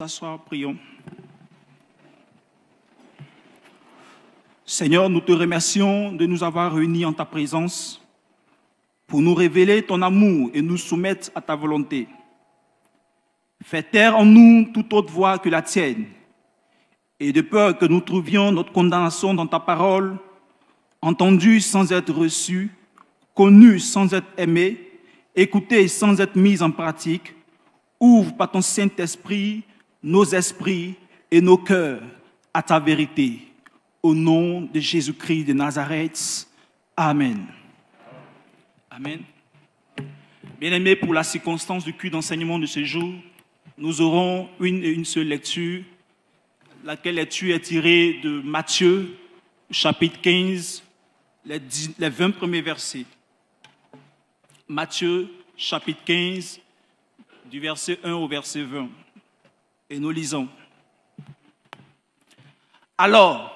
t'asseoir, prions. Seigneur, nous te remercions de nous avoir réunis en ta présence pour nous révéler ton amour et nous soumettre à ta volonté. Fais taire en nous toute autre voix que la tienne, et de peur que nous trouvions notre condamnation dans ta parole, entendue sans être reçue, connue sans être aimée, écoutée sans être mise en pratique, ouvre par ton Saint-Esprit nos esprits et nos cœurs à ta vérité. Au nom de Jésus-Christ de Nazareth. Amen. Amen. Bien-aimés, pour la circonstance du culte d'enseignement de ce jour, nous aurons une seule lecture. Laquelle lecture est tirée de Matthieu, chapitre 15, les 20 premiers versets. Matthieu, chapitre 15, du verset 1 au verset 20. Et nous lisons. Alors,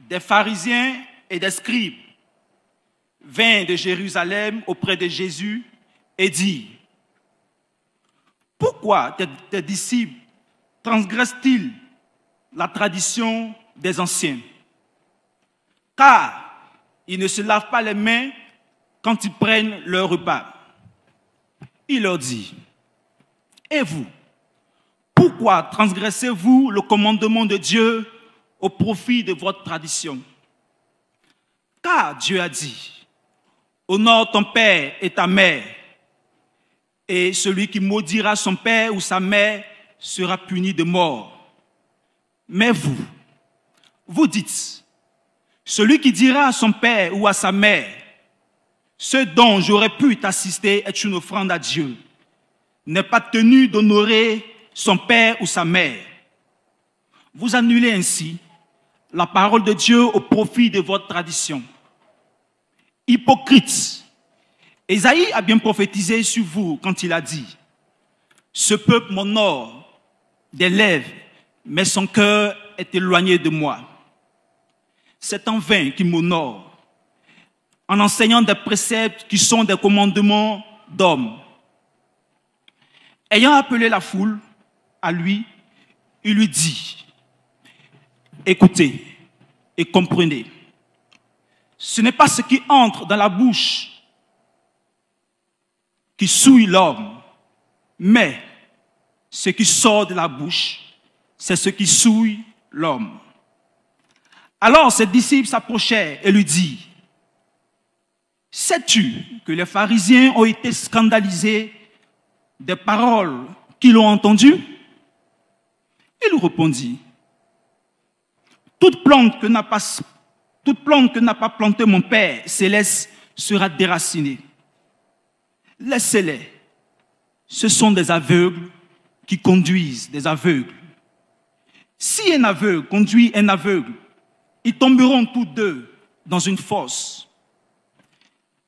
des pharisiens et des scribes vinrent de Jérusalem auprès de Jésus et dirent: pourquoi tes disciples transgressent-ils la tradition des anciens? Car ils ne se lavent pas les mains quand ils prennent leur repas. Il leur dit: et vous, pourquoi transgressez-vous le commandement de Dieu au profit de votre tradition? Car Dieu a dit: honore ton père et ta mère, et celui qui maudira son père ou sa mère sera puni de mort. Mais vous dites: celui qui dira à son père ou à sa mère, ce dont j'aurais pu t'assister est une offrande à Dieu, n'est pas tenu d'honorer son père ou sa mère. Vous annulez ainsi la parole de Dieu au profit de votre tradition. Hypocrite, Ésaïe a bien prophétisé sur vous quand il a dit: ce peuple m'honore des lèvres, mais son cœur est éloigné de moi. C'est en vain qu'il m'honore, en enseignant des préceptes qui sont des commandements d'hommes. Ayant appelé la foule à lui, il lui dit: écoutez et comprenez. Ce n'est pas ce qui entre dans la bouche qui souille l'homme, mais ce qui sort de la bouche, c'est ce qui souille l'homme. Alors ses disciples s'approchèrent et lui dirent: sais-tu que les pharisiens ont été scandalisés des paroles qu'ils ont entendues? Il répondit: toute plante que n'a pas planté mon Père céleste sera déracinée. Laissez-les. Ce sont des aveugles qui conduisent des aveugles. Si un aveugle conduit un aveugle, ils tomberont tous deux dans une fosse.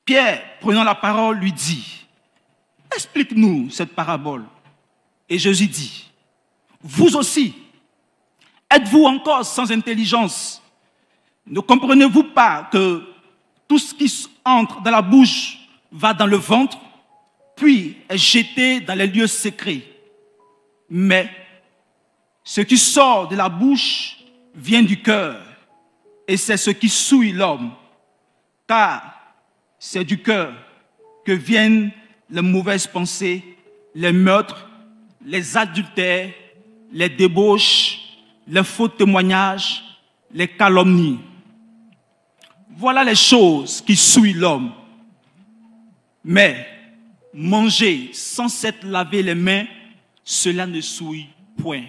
Pierre, prenant la parole, lui dit: explique-nous cette parabole. Et Jésus dit: vous aussi, êtes-vous encore sans intelligence? Ne comprenez-vous pas que tout ce qui entre dans la bouche va dans le ventre, puis est jeté dans les lieux secrets? Mais ce qui sort de la bouche vient du cœur, et c'est ce qui souille l'homme, car c'est du cœur que viennent les mauvaises pensées, les meurtres, les adultères, les débauches, les faux témoignages, les calomnies. Voilà les choses qui souillent l'homme. Mais manger sans s'être lavé les mains, cela ne souille point.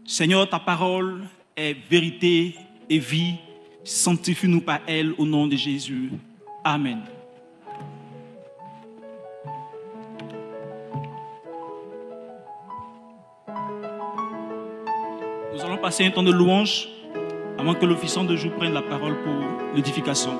Seigneur, ta parole est vérité et vie. Sanctifie-nous par elle au nom de Jésus. Amen. Nous allons passer un temps de louange avant que l'officiant de jour prenne la parole pour l'édification.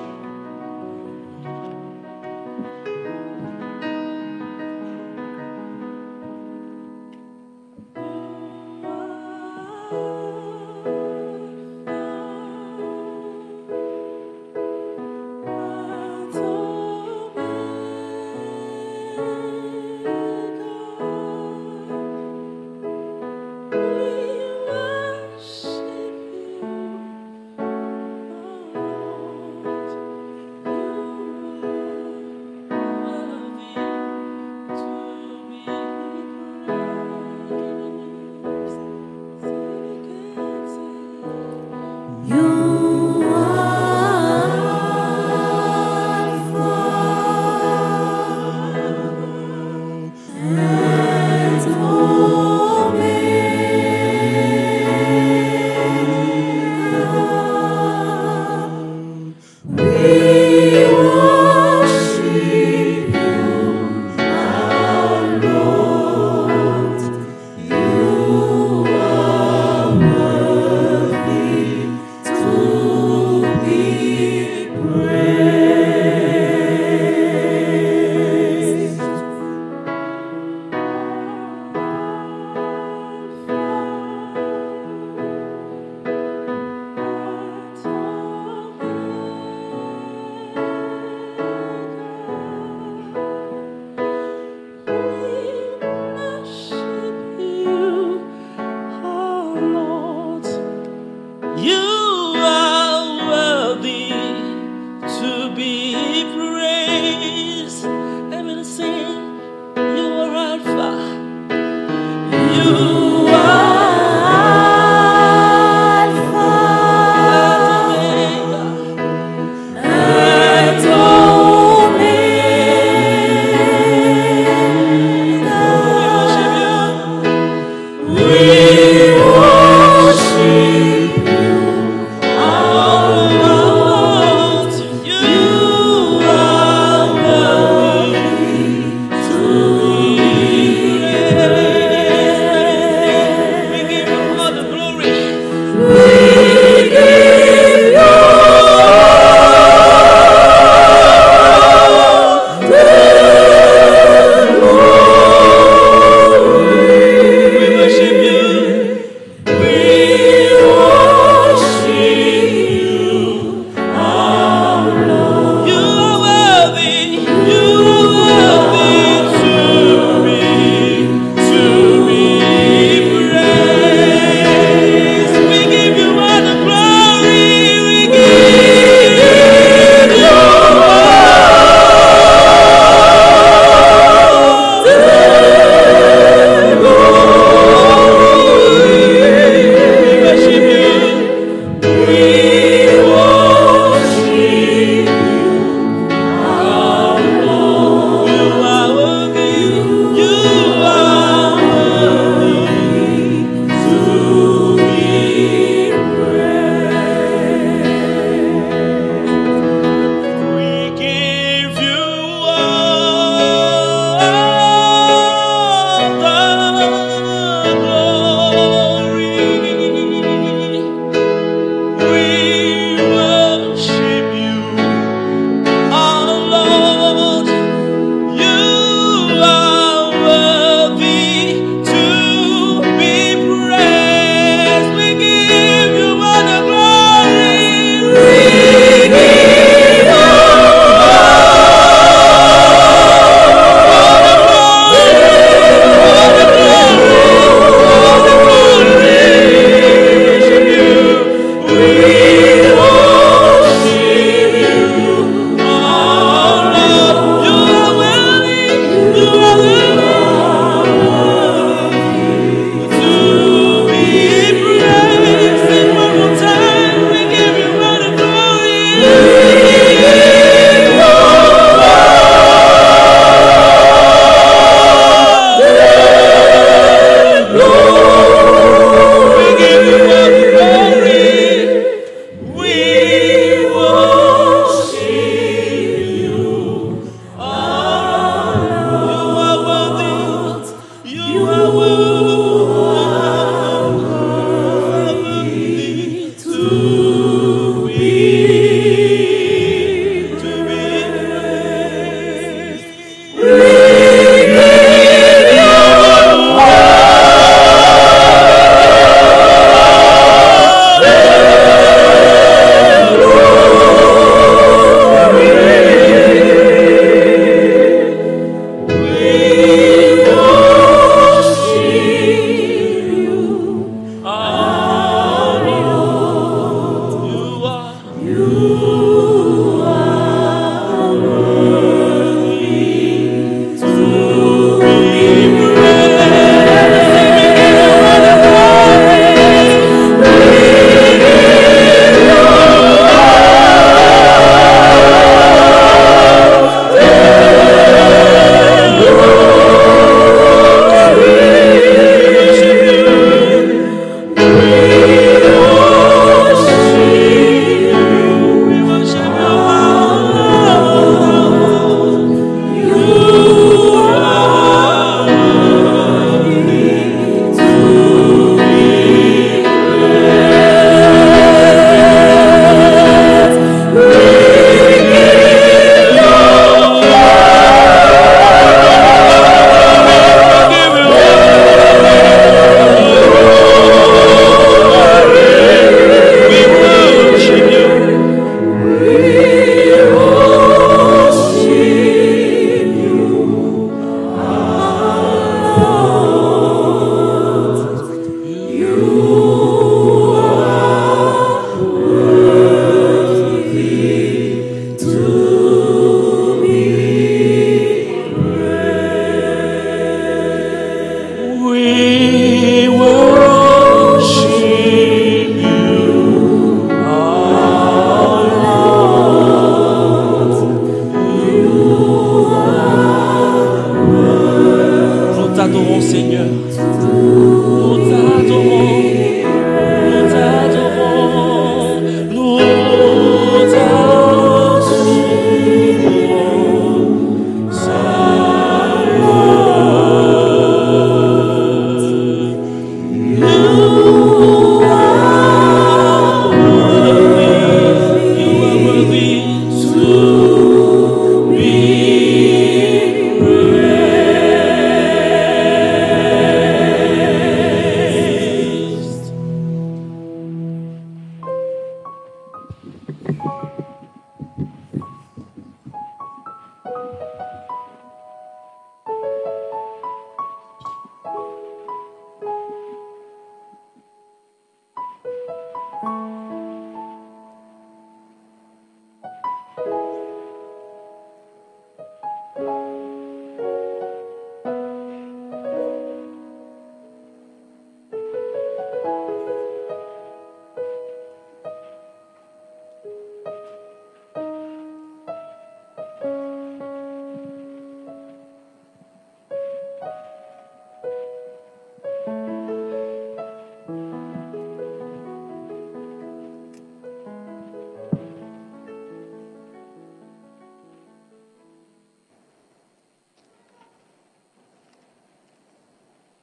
To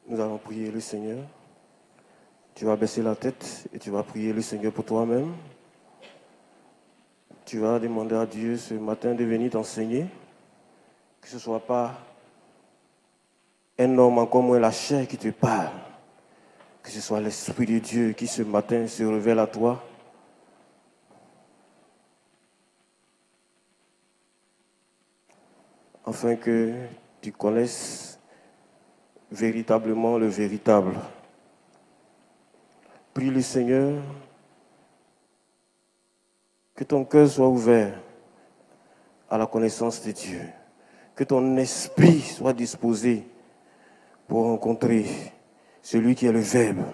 Nous allons prier le Seigneur. Tu vas baisser la tête et tu vas prier le Seigneur pour toi-même. Tu vas demander à Dieu ce matin de venir t'enseigner. Que ce ne soit pas un homme, encore moins la chair qui te parle. Que ce soit l'Esprit de Dieu qui ce matin se révèle à toi. Afin que tu connaisses véritablement le véritable. Prie le Seigneur que ton cœur soit ouvert à la connaissance de Dieu, que ton esprit soit disposé pour rencontrer celui qui est le Verbe,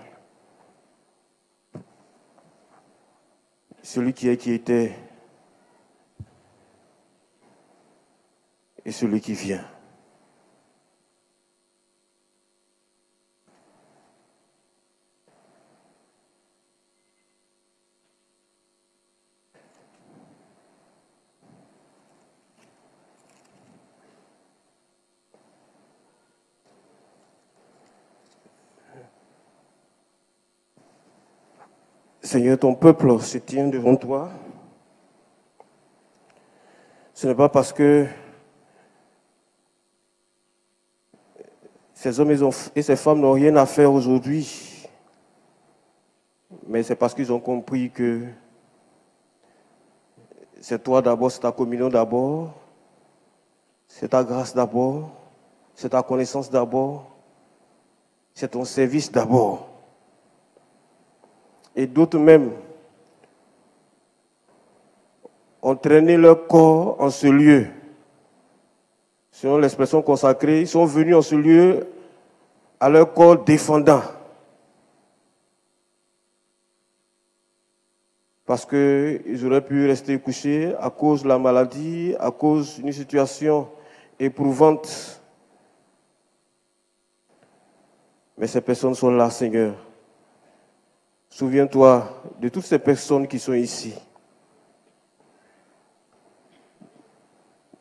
celui qui est, qui était et celui qui vient. Seigneur, ton peuple se tient devant toi. Ce n'est pas parce que ces hommes et ces femmes n'ont rien à faire aujourd'hui, mais c'est parce qu'ils ont compris que c'est toi d'abord, c'est ta communion d'abord, c'est ta grâce d'abord, c'est ta connaissance d'abord, c'est ton service d'abord. Et d'autres même ont traîné leur corps en ce lieu. Selon l'expression consacrée, ils sont venus en ce lieu à leur corps défendant. Parce qu'ils auraient pu rester couchés à cause de la maladie, à cause d'une situation éprouvante. Mais ces personnes sont là, Seigneur. Souviens-toi de toutes ces personnes qui sont ici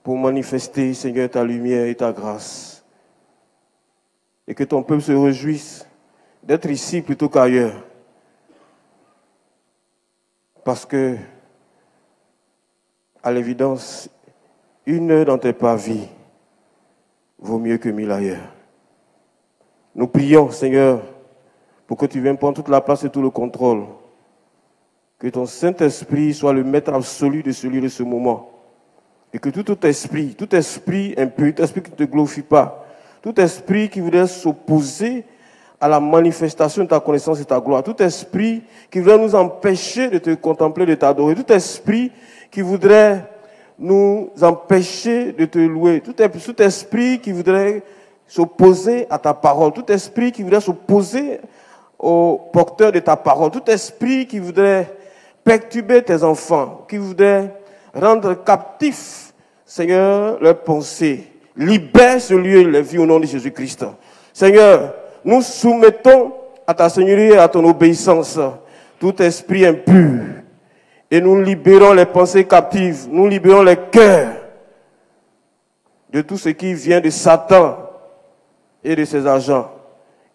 pour manifester, Seigneur, ta lumière et ta grâce. Et que ton peuple se réjouisse d'être ici plutôt qu'ailleurs. Parce que, à l'évidence, une heure dans tes parvis vaut mieux que 1000 ailleurs. Nous prions, Seigneur, pour que tu viennes prendre toute la place et tout le contrôle. Que ton Saint-Esprit soit le maître absolu de celui de ce moment. Et que tout esprit impur, tout esprit qui ne te glorifie pas, tout esprit qui voudrait s'opposer à la manifestation de ta connaissance et ta gloire, tout esprit qui voudrait nous empêcher de te contempler, de t'adorer, tout esprit qui voudrait nous empêcher de te louer, tout esprit qui voudrait s'opposer à ta parole, tout esprit qui voudrait s'opposer au porteur de ta parole, tout esprit qui voudrait perturber tes enfants, qui voudrait rendre captifs, Seigneur, leurs pensées. Libère ce lieu et les vies au nom de Jésus-Christ. Seigneur, nous soumettons à ta Seigneurie et à ton obéissance tout esprit impur. Et nous libérons les pensées captives, nous libérons les cœurs de tout ce qui vient de Satan et de ses agents.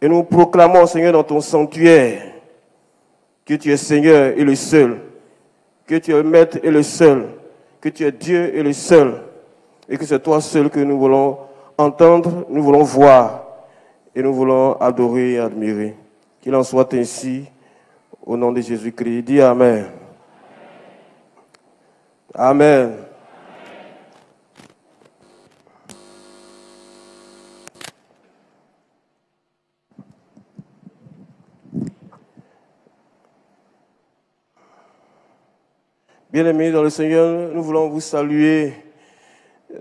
Et nous proclamons, Seigneur, dans ton sanctuaire, que tu es Seigneur et le seul, que tu es Maître et le seul, que tu es Dieu et le seul, et que c'est toi seul que nous voulons entendre, nous voulons voir, et nous voulons adorer et admirer. Qu'il en soit ainsi, au nom de Jésus-Christ. Dis Amen. Amen. Bien-aimés dans le Seigneur, nous voulons vous saluer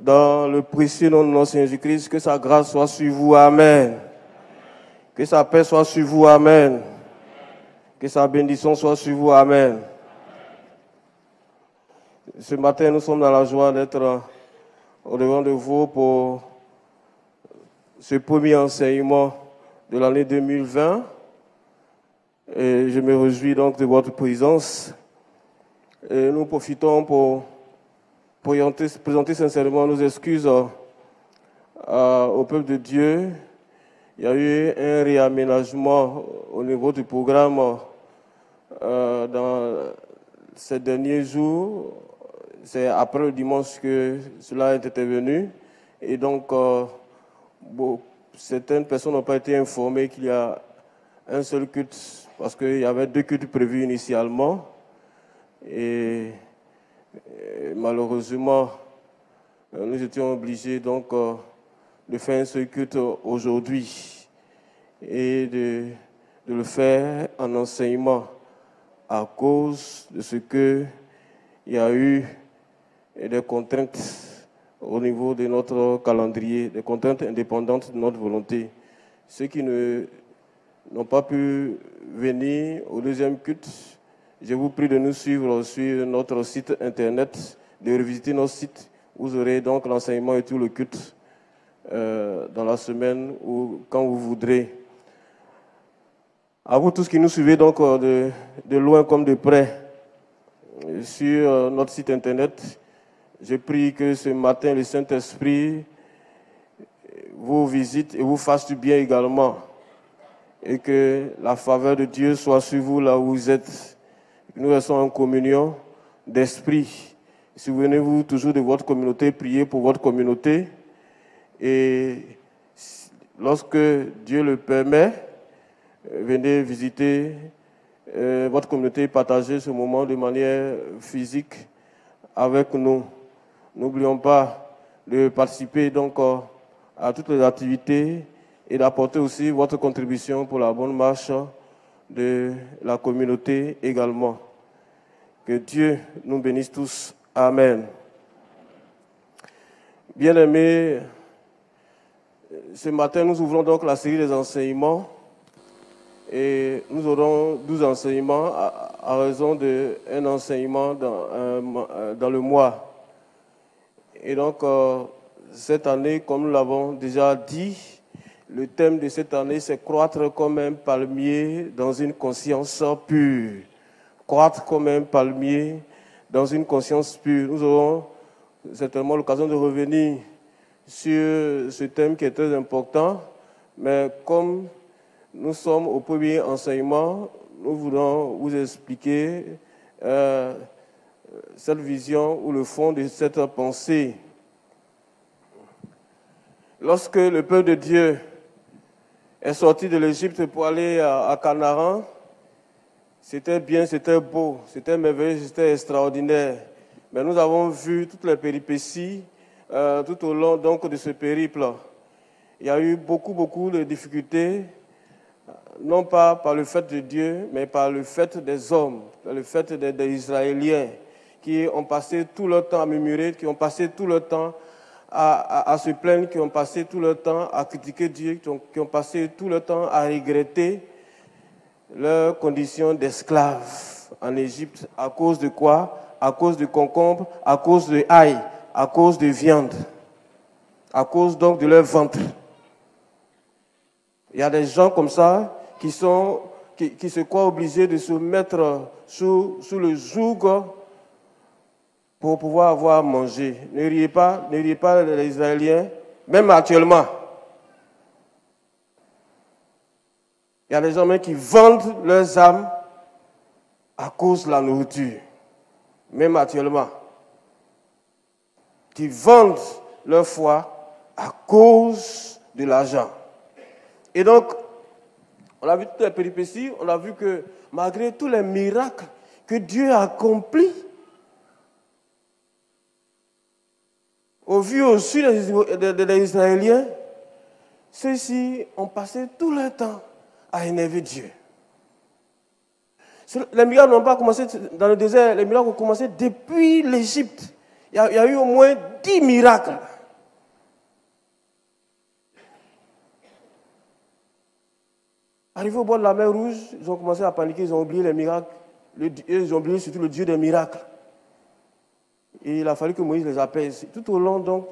dans le précieux nom de notre Seigneur Jésus-Christ. Que sa grâce soit sur vous. Amen. Que sa paix soit sur vous. Amen. Que sa bénédiction soit sur vous. Amen. Ce matin, nous sommes dans la joie d'être au-devant de vous pour ce premier enseignement de l'année 2020. Et je me réjouis donc de votre présence. Et nous profitons pour présenter sincèrement nos excuses au peuple de Dieu. Il y a eu un réaménagement au niveau du programme dans ces derniers jours. C'est après le dimanche que cela est intervenu. Et donc, certaines personnes n'ont pas été informées qu'il y a un seul culte, parce qu'il y avait 2 cultes prévus initialement. Et malheureusement, nous étions obligés donc de faire un seul culte aujourd'hui et de le faire en enseignement à cause de ce qu'il y a eu des contraintes au niveau de notre calendrier, des contraintes indépendantes de notre volonté. Ceux qui n'ont pas pu venir au deuxième culte, je vous prie de nous suivre sur notre site internet, de revisiter notre site. Vous aurez donc l'enseignement et tout le culte dans la semaine ou quand vous voudrez. À vous tous qui nous suivez donc de loin comme de près sur notre site internet, je prie que ce matin le Saint-Esprit vous visite et vous fasse du bien également, et que la faveur de Dieu soit sur vous là où vous êtes. Nous restons en communion d'esprit. Souvenez-vous toujours de votre communauté, priez pour votre communauté. Et lorsque Dieu le permet, venez visiter votre communauté, partager ce moment de manière physique avec nous. N'oublions pas de participer donc à toutes les activités et d'apporter aussi votre contribution pour la bonne marche de la communauté également. Que Dieu nous bénisse tous. Amen. Bien-aimés, ce matin, nous ouvrons donc la série des enseignements et nous aurons 12 enseignements à raison d'un enseignement dans le mois. Et donc, cette année, comme nous l'avons déjà dit, le thème de cette année, c'est croître comme un palmier dans une conscience pure. Croître comme un palmier dans une conscience pure. Nous aurons certainement l'occasion de revenir sur ce thème qui est très important, mais comme nous sommes au premier enseignement, nous voulons vous expliquer cette vision ou le fond de cette pensée. Lorsque le peuple de Dieu est sorti de l'Égypte pour aller à Canaan, c'était bien, c'était beau, c'était merveilleux, c'était extraordinaire. Mais nous avons vu toutes les péripéties tout au long donc, de ce périple. Il y a eu beaucoup de difficultés, non pas par le fait de Dieu, mais par le fait des hommes, par le fait des Israéliens, qui ont passé tout leur temps à murmurer, qui ont passé tout leur temps à se plaindre, qui ont passé tout leur temps à critiquer Dieu, qui ont passé tout leur temps à regretter leur condition d'esclaves en Égypte. À cause de quoi? À cause de concombres, à cause de ail, à cause de viande, à cause donc de leur ventre. Il y a des gens comme ça qui se croient obligés de se mettre sous le joug pour pouvoir avoir à manger. Ne riez pas les Israéliens, même actuellement. Il y a des gens même qui vendent leurs âmes à cause de la nourriture, même actuellement. Qui vendent leur foi à cause de l'argent. Et donc, on a vu toutes les péripéties, on a vu que malgré tous les miracles que Dieu a accomplis, au vu au su des Israéliens, ceux-ci ont passé tout leur temps à énerver Dieu. Les miracles n'ont pas commencé dans le désert, les miracles ont commencé depuis l'Égypte. Il y a eu au moins 10 miracles. Arrivés au bord de la mer Rouge, ils ont commencé à paniquer, ils ont oublié les miracles. Ils ont oublié surtout le Dieu des miracles. Et il a fallu que Moïse les apaise. Tout au long donc,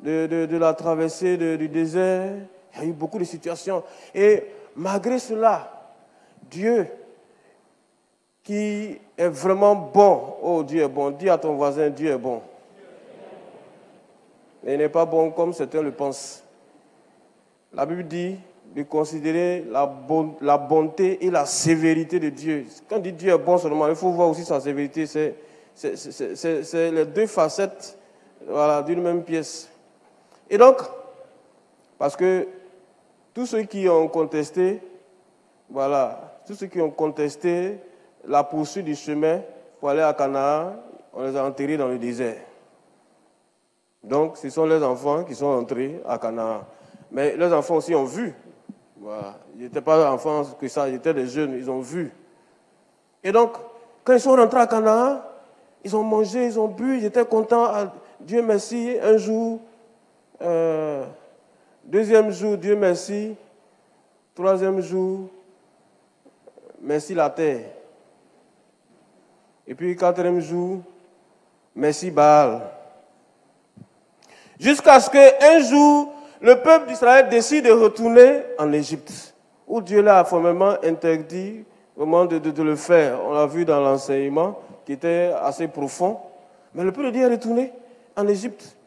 de la traversée du désert, il y a eu beaucoup de situations. Et malgré cela, Dieu, qui est vraiment bon, oh Dieu est bon, dis à ton voisin, Dieu est bon. Mais il n'est pas bon comme certains le pensent. La Bible dit de considérer la bonté et la sévérité de Dieu. Quand on dit Dieu est bon seulement, il faut voir aussi sa sévérité. C'est les deux facettes, voilà, d'une même pièce. Et donc, parce que tous ceux qui ont contesté, voilà, tous ceux qui ont contesté la poursuite du chemin pour aller à Canaan, on les a enterrés dans le désert. Donc, ce sont les enfants qui sont entrés à Canaan. Mais les enfants aussi ont vu. Voilà. Ils n'étaient pas enfants que ça, ils étaient des jeunes, ils ont vu. Et donc, quand ils sont rentrés à Canaan, ils ont mangé, ils ont bu, ils étaient contents. Dieu merci, un jour, deuxième jour, Dieu merci, troisième jour, merci la terre. Et puis quatrième jour, merci Baal. Jusqu'à ce qu'un jour, le peuple d'Israël décide de retourner en Égypte, où Dieu l'a formellement interdit vraiment de le faire. On l'a vu dans l'enseignement, qui était assez profond. Mais le peuple de Dieu est retourné en Égypte.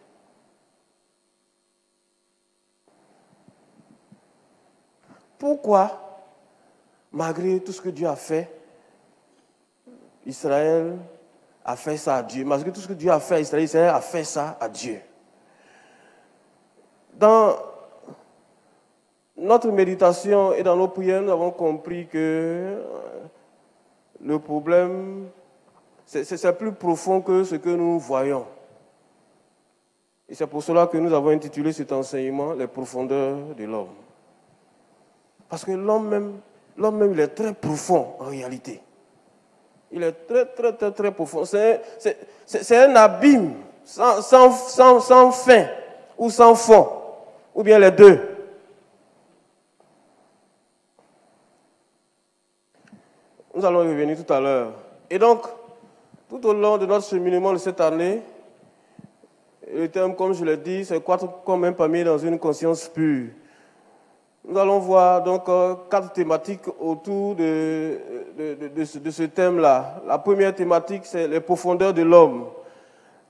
Pourquoi, malgré tout ce que Dieu a fait, Israël a fait ça à Dieu? Malgré tout ce que Dieu a fait à Israël, Israël a fait ça à Dieu. Dans notre méditation et dans nos prières, nous avons compris que le problème, c'est plus profond que ce que nous voyons. Et c'est pour cela que nous avons intitulé cet enseignement « Les profondeurs de l'homme ». Parce que l'homme même, il est très profond en réalité. Il est très profond. C'est un abîme sans fin ou sans fond, ou bien les deux. Nous allons y revenir tout à l'heure. Et donc, tout au long de notre cheminement de cette année, le thème, comme je l'ai dit, c'est croître comme un palmier dans une conscience pure. Nous allons voir donc 4 thématiques autour de ce thème-là. La première thématique, c'est les profondeurs de l'homme.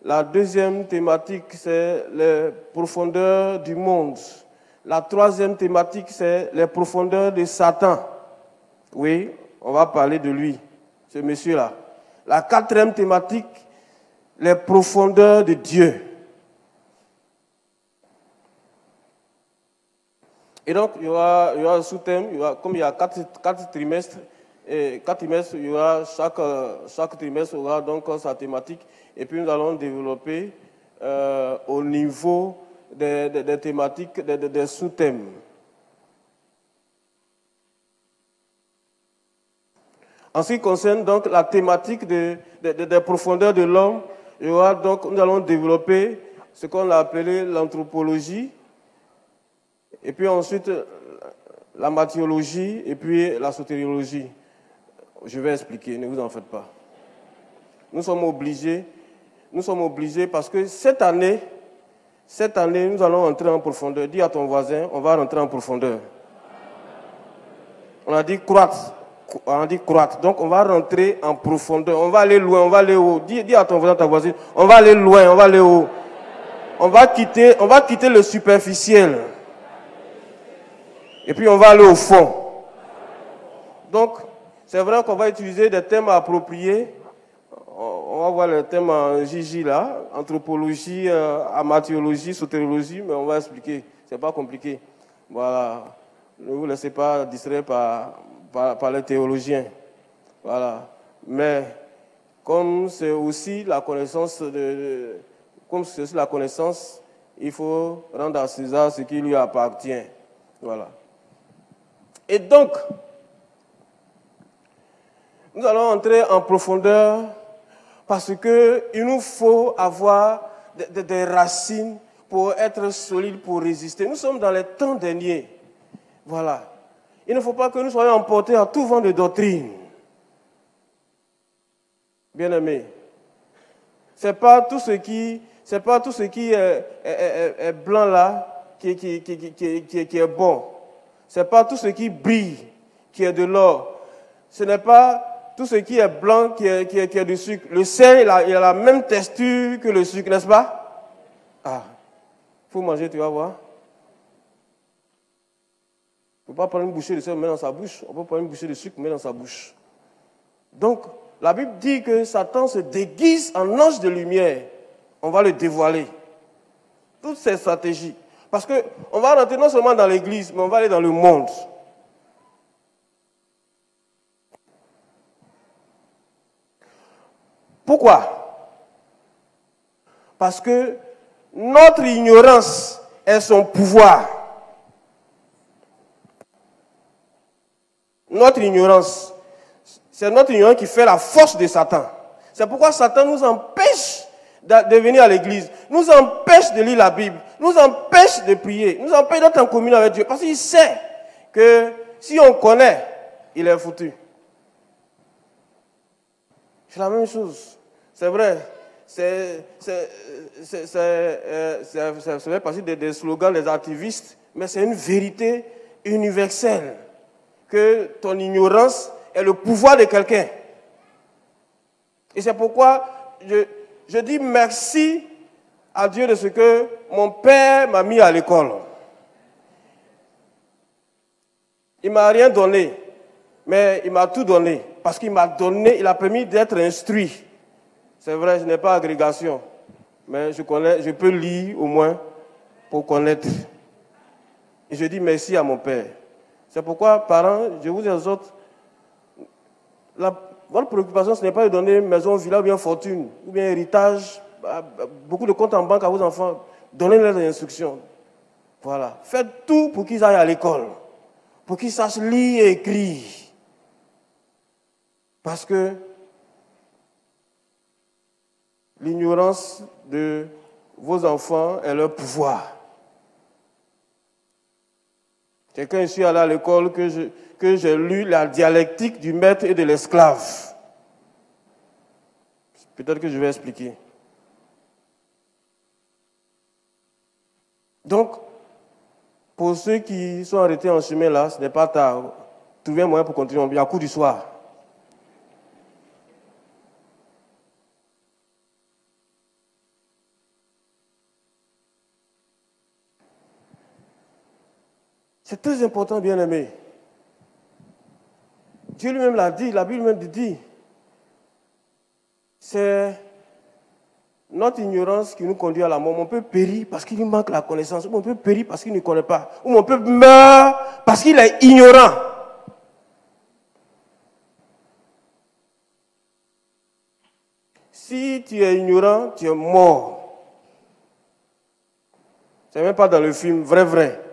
La deuxième thématique, c'est les profondeurs du monde. La troisième thématique, c'est les profondeurs de Satan. Oui, on va parler de lui, ce monsieur-là. La quatrième thématique, les profondeurs de Dieu. Et donc, il y aura un sous-thème, comme il y a 4 trimestres, il y aura chaque trimestre aura donc sa thématique. Et puis nous allons développer au niveau des thématiques, des sous-thèmes. En ce qui concerne donc la thématique des profondeurs de l'homme, nous allons développer ce qu'on a appelé l'anthropologie, et puis ensuite la martyrologie, et puis la sotériologie. Je vais expliquer, ne vous en faites pas. Nous sommes obligés parce que cette année, nous allons entrer en profondeur. Dis à ton voisin, on va rentrer en profondeur. On a dit croître. Donc on va rentrer en profondeur. On va aller loin, on va aller haut. Dis à ton voisin, ta voisine, on va aller loin, on va aller haut. On va quitter le superficiel. Et puis on va aller au fond. Donc, c'est vrai qu'on va utiliser des thèmes appropriés. On va voir les thèmes en JJ là, anthropologie, amathéologie, sotériologie, mais on va expliquer. C'est pas compliqué. Voilà. Ne vous laissez pas distraire par les théologiens. Voilà. Mais comme c'est aussi la connaissance comme c'est la connaissance, il faut rendre à César ce qui lui appartient. Voilà. Et donc, nous allons entrer en profondeur parce qu'il nous faut avoir des racines pour être solides, pour résister. Nous sommes dans les temps derniers. Voilà. Il ne faut pas que nous soyons emportés à tout vent de doctrine. Bien-aimés, c'est pas tout ce qui est blanc là qui est bon. C'est pas tout ce qui brille qui est de l'or. Ce n'est pas tout ce qui est blanc qui est du sucre. Le sel, il a la même texture que le sucre, n'est-ce pas? Ah, il faut manger, tu vas voir. On ne peut pas prendre une bouchée de sel et mettre dans sa bouche. On peut prendre une bouchée de sucre et mettre dans sa bouche. Donc, la Bible dit que Satan se déguise en ange de lumière. On va le dévoiler. Toutes ces stratégies. Parce qu'on va rentrer non seulement dans l'église, mais on va aller dans le monde. Pourquoi? Parce que notre ignorance est son pouvoir. Notre ignorance, c'est notre ignorance qui fait la force de Satan. C'est pourquoi Satan nous empêche de venir à l'église, nous empêche de lire la Bible, nous empêche de prier, nous empêche d'être en communion avec Dieu. Parce qu'il sait que si on connaît, il est foutu. C'est la même chose. C'est vrai. Ça fait partie des slogans des activistes, mais c'est une vérité universelle. Que ton ignorance est le pouvoir de quelqu'un. Et c'est pourquoi je dis merci à Dieu de ce que mon père m'a mis à l'école. Il ne m'a rien donné, mais il m'a tout donné. Parce qu'il m'a donné, il a permis d'être instruit. C'est vrai, je n'ai pas agrégation, mais je peux lire au moins pour connaître. Et je dis merci à mon père. C'est pourquoi, parents, je vous exhorte, votre préoccupation, ce n'est pas de donner maison, villa ou bien fortune, ou bien héritage, beaucoup de comptes en banque à vos enfants. Donnez-leur des instructions. Voilà. Faites tout pour qu'ils aillent à l'école, pour qu'ils sachent lire et écrire. Parce que l'ignorance de vos enfants est leur pouvoir. Quelqu'un ici allé à l'école que j'ai lu la dialectique du maître et de l'esclave. Peut-être que je vais expliquer. Donc, pour ceux qui sont arrêtés en chemin là, ce n'est pas tard. Trouvez un moyen pour continuer. Il y a coup du soir. C'est très important, bien-aimé. Dieu lui-même l'a dit, la Bible même dit, c'est notre ignorance qui nous conduit à la mort. On peut périr parce qu'il lui manque la connaissance, ou on peut périr parce qu'il ne connaît pas, ou on peut mourir parce qu'il est ignorant. Si tu es ignorant, tu es mort. C'est même pas dans le film, vrai.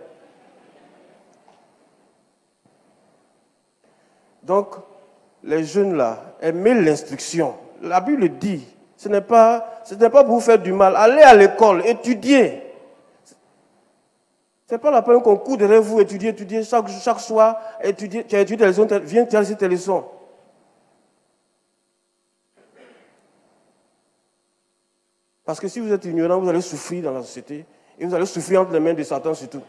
Donc, les jeunes là, aimez l'instruction. La Bible dit, ce n'est pas pour vous faire du mal. Allez à l'école, étudiez. Ce n'est pas la peine qu'on court derrière vous, étudier chaque soir, étudier. Tu as étudié tes leçons, viens terminer tes leçons. Parce que si vous êtes ignorant, vous allez souffrir dans la société. Et vous allez souffrir entre les mains de Satan surtout.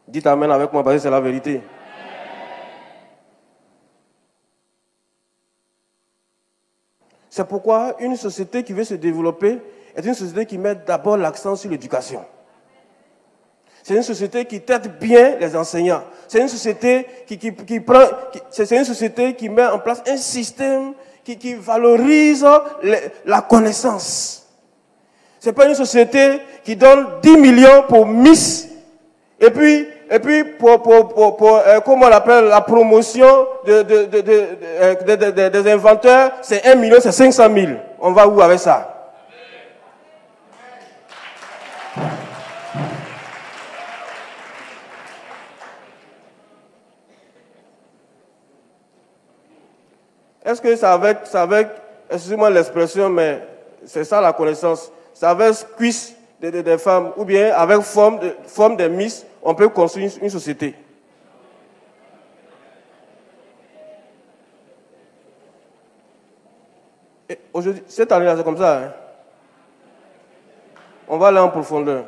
Dites amen avec moi parce que c'est la vérité. C'est pourquoi une société qui veut se développer est une société qui met d'abord l'accent sur l'éducation. C'est une société qui traite bien les enseignants. C'est une société c'est une société qui met en place un système qui valorise la connaissance. Ce n'est pas une société qui donne 10 millions pour Miss et puis et puis comment on l'appelle, la promotion des inventeurs, c'est 1 million, c'est 500 000. On va où avec ça? Est-ce que c'est avec, excusez-moi l'expression, mais c'est ça la connaissance, c'est avec cuisse des femmes ou bien avec forme des miss, on peut construire une société. Et aujourd'hui, cette année-là, c'est comme ça. Hein? On va aller en profondeur.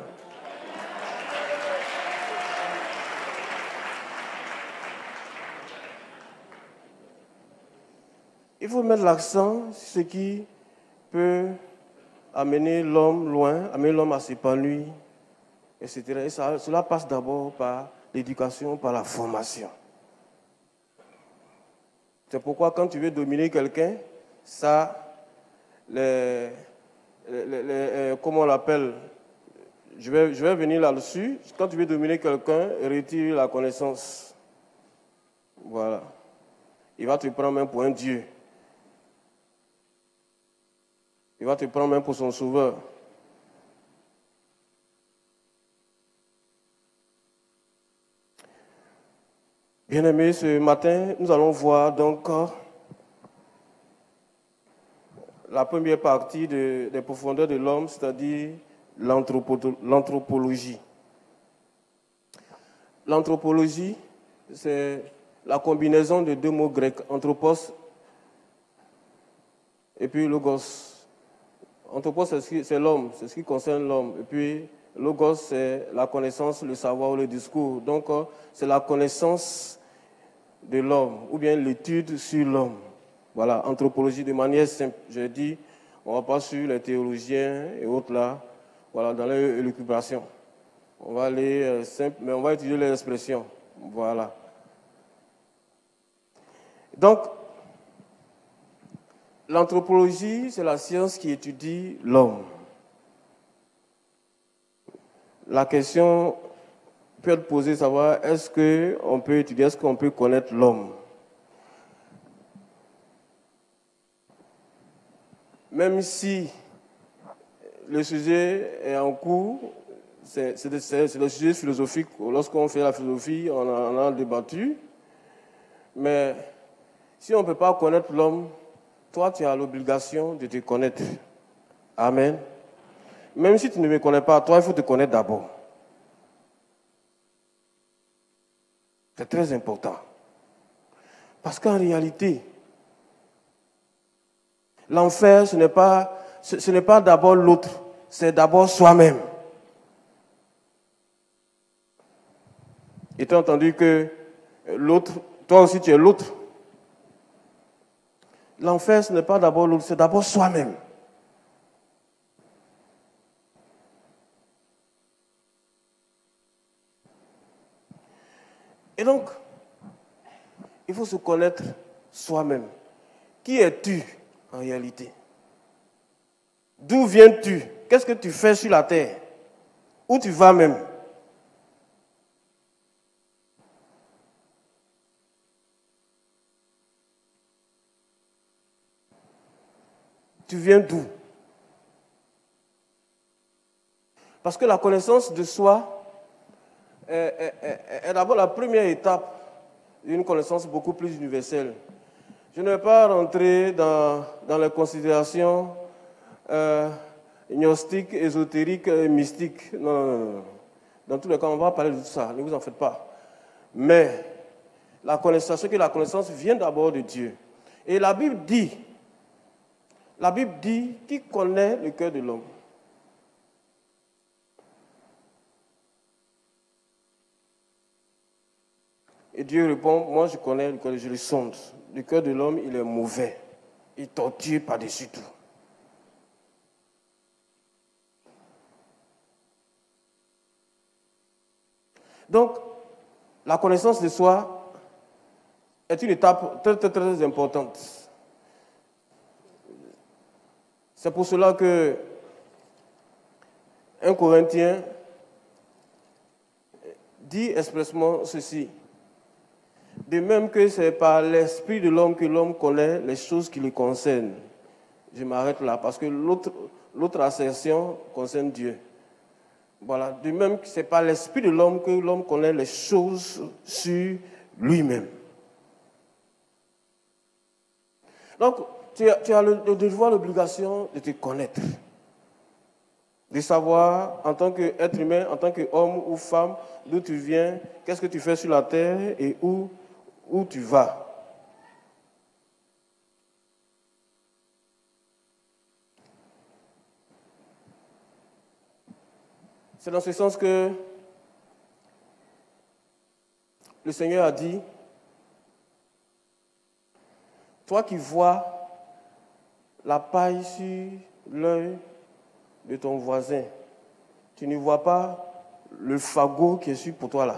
Il faut mettre l'accent sur ce qui peut amener l'homme loin, amener l'homme à s'épanouir, etc. Et cela passe d'abord par l'éducation, par la formation. C'est pourquoi quand tu veux dominer quelqu'un, ça, comment on l'appelle, je vais venir là-dessus. Quand tu veux dominer quelqu'un, retire la connaissance. Voilà. Il va te prendre même pour un Dieu. Il va te prendre même pour son sauveur. Bien-aimés, ce matin, nous allons voir donc la première partie des profondeurs de l'homme, c'est-à-dire l'anthropologie. L'anthropologie, c'est la combinaison de deux mots grecs, anthropos et puis logos. Anthropos, c'est l'homme, c'est ce qui concerne l'homme. Et puis, logos, c'est la connaissance, le savoir ou le discours. Donc, c'est la connaissance de l'homme, ou bien l'étude sur l'homme. Voilà, anthropologie de manière simple. J'ai dit, on ne va pas sur les théologiens et autres là, voilà, dans les élucubrations. On va aller simple, mais on va étudier les expressions. Voilà. Donc, l'anthropologie, c'est la science qui étudie l'homme. La question peut être posée, savoir, est-ce qu'on peut étudier, est-ce qu'on peut connaître l'homme? Même si le sujet est en cours, c'est le sujet philosophique. Lorsqu'on fait la philosophie, on en a débattu. Mais si on ne peut pas connaître l'homme, toi, tu as l'obligation de te connaître. Amen. Même si tu ne me connais pas, toi, il faut te connaître d'abord. C'est très important. Parce qu'en réalité, l'enfer, ce n'est pas d'abord l'autre, c'est d'abord soi-même. Et tu as entendu que l'autre, toi aussi tu es l'autre. L'enfer, ce n'est pas d'abord l'autre, c'est d'abord soi-même. Et donc, il faut se connaître soi-même. Qui es-tu en réalité? D'où viens-tu? Qu'est-ce que tu fais sur la terre? Où tu vas même? Tu viens d'où? Parce que la connaissance de soi est d'abord la première étape d'une connaissance beaucoup plus universelle. Je ne vais pas rentrer dans les considérations gnostiques, ésotériques, mystiques. Non. Dans tous les cas, on va parler de tout ça, ne vous en faites pas. Mais la connaissance vient d'abord de Dieu. Et la Bible dit, qui connaît le cœur de l'homme? Et Dieu répond, moi je connais le cœur, je le sonde. Le cœur de l'homme, il est mauvais. Il torture par-dessus tout. Donc, la connaissance de soi est une étape très, très, très importante. C'est pour cela que 1 Corinthiens dit expressement ceci. De même que c'est par l'esprit de l'homme que l'homme connaît les choses qui le concernent. Je m'arrête là parce que l'autre assertion concerne Dieu. Voilà. De même que c'est par l'esprit de l'homme que l'homme connaît les choses sur lui-même. Donc, tu as le devoir, l'obligation de te connaître. De savoir, en tant qu'être humain, en tant qu'homme ou femme, d'où tu viens, qu'est-ce que tu fais sur la terre et où tu vas. C'est dans ce sens que le Seigneur a dit, toi qui vois la paille sur l'œil de ton voisin, tu ne vois pas le fagot qui est sur pour toi là.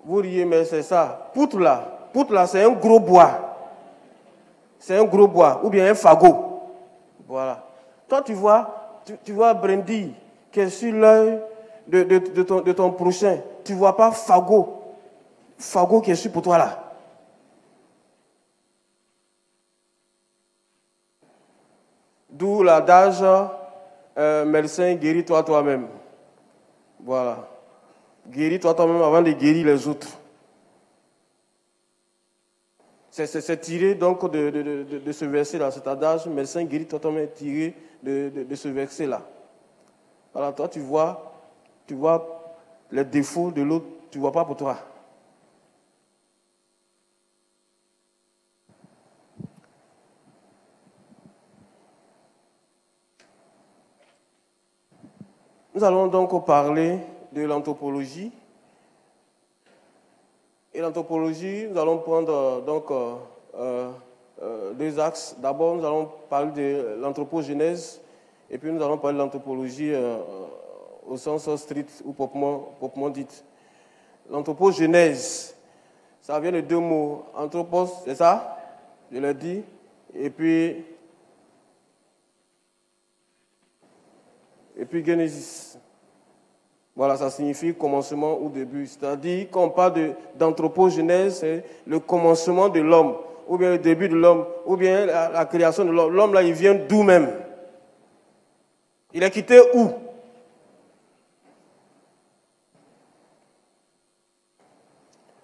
Vous riez, mais c'est ça. Poutre là, c'est un gros bois. C'est un gros bois, ou bien un fagot. Voilà. Toi, tu vois brindille qui est sur l'œil de ton prochain. Tu ne vois pas fagot qui est sur pour toi là. D'où l'adage médecin, guéris-toi toi-même. Voilà. Guéris-toi toi-même avant de guérir les autres. C'est tiré donc de ce verset-là, cet adage, médecin, guéris-toi toi-même, tiré de ce verset-là. Alors toi, tu vois les défauts de l'autre, tu ne vois pas pour toi. Nous allons donc parler de l'anthropologie. Et l'anthropologie, nous allons prendre donc deux axes. D'abord, nous allons parler de l'anthropogénèse et puis nous allons parler de l'anthropologie au sens strict ou proprement dit. L'anthropogénèse, ça vient de deux mots. Anthropos, c'est ça? Je l'ai dit. Et puis Genesis. Voilà, ça signifie commencement ou début. C'est-à-dire, quand on parle d'anthropogénèse, c'est le commencement de l'homme, ou bien le début de l'homme, ou bien la création de l'homme. L'homme, là, il vient d'où même? Il est quitté où?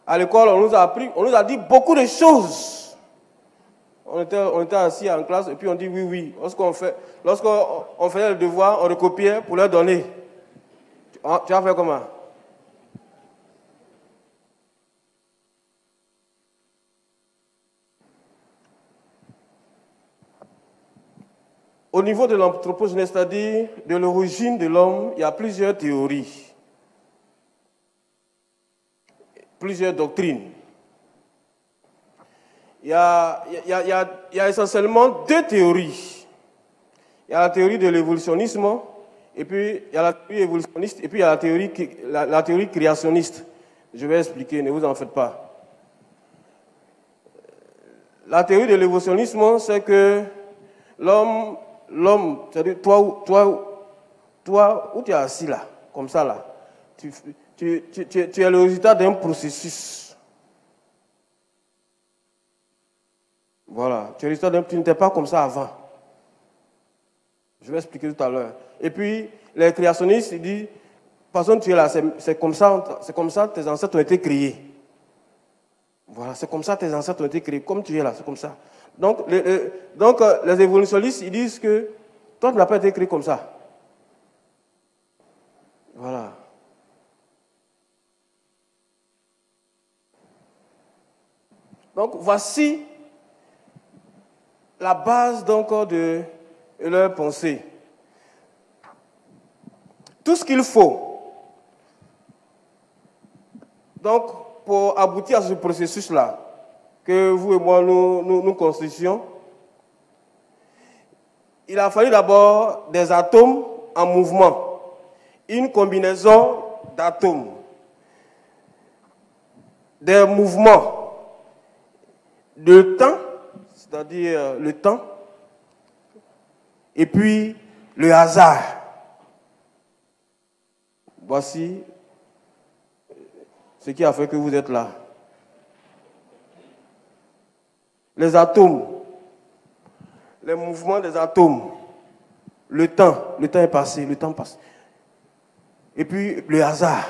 À l'école, on nous a dit beaucoup de choses. On était assis en classe et puis on dit oui. Lorsqu'on faisait le devoir, on recopiait pour leur donner. Tu as fait comment? Au niveau de l'anthropogénèse, c'est-à-dire de l'origine de l'homme, il y a plusieurs théories, plusieurs doctrines. Il y a essentiellement deux théories. Il y a la théorie de l'évolutionnisme, et puis il y a la théorie évolutionniste, et puis il y a la théorie créationniste. Je vais expliquer, ne vous en faites pas. La théorie de l'évolutionnisme, c'est que l'homme, c'est-à-dire toi où tu es assis là, comme ça là, tu es le résultat d'un processus. Voilà, tu n'étais pas comme ça avant. Je vais expliquer tout à l'heure. Et puis, les créationnistes, ils disent, personne tu es là, c'est comme ça tes ancêtres ont été créés. Voilà, c'est comme ça tes ancêtres ont été créés, comme tu es là, c'est comme ça. Donc, les évolutionnistes, ils disent que toi, tu n'as pas été créé comme ça. Voilà. Donc, voici la base donc de leur pensée. Tout ce qu'il faut donc pour aboutir à ce processus-là que vous et moi nous constituons, il a fallu d'abord des atomes en mouvement, une combinaison d'atomes, des mouvements de temps, c'est-à-dire le temps, et puis le hasard. voici ce qui a fait que vous êtes là. Les atomes, les mouvements des atomes, le temps est passé, le temps passe. Et puis le hasard.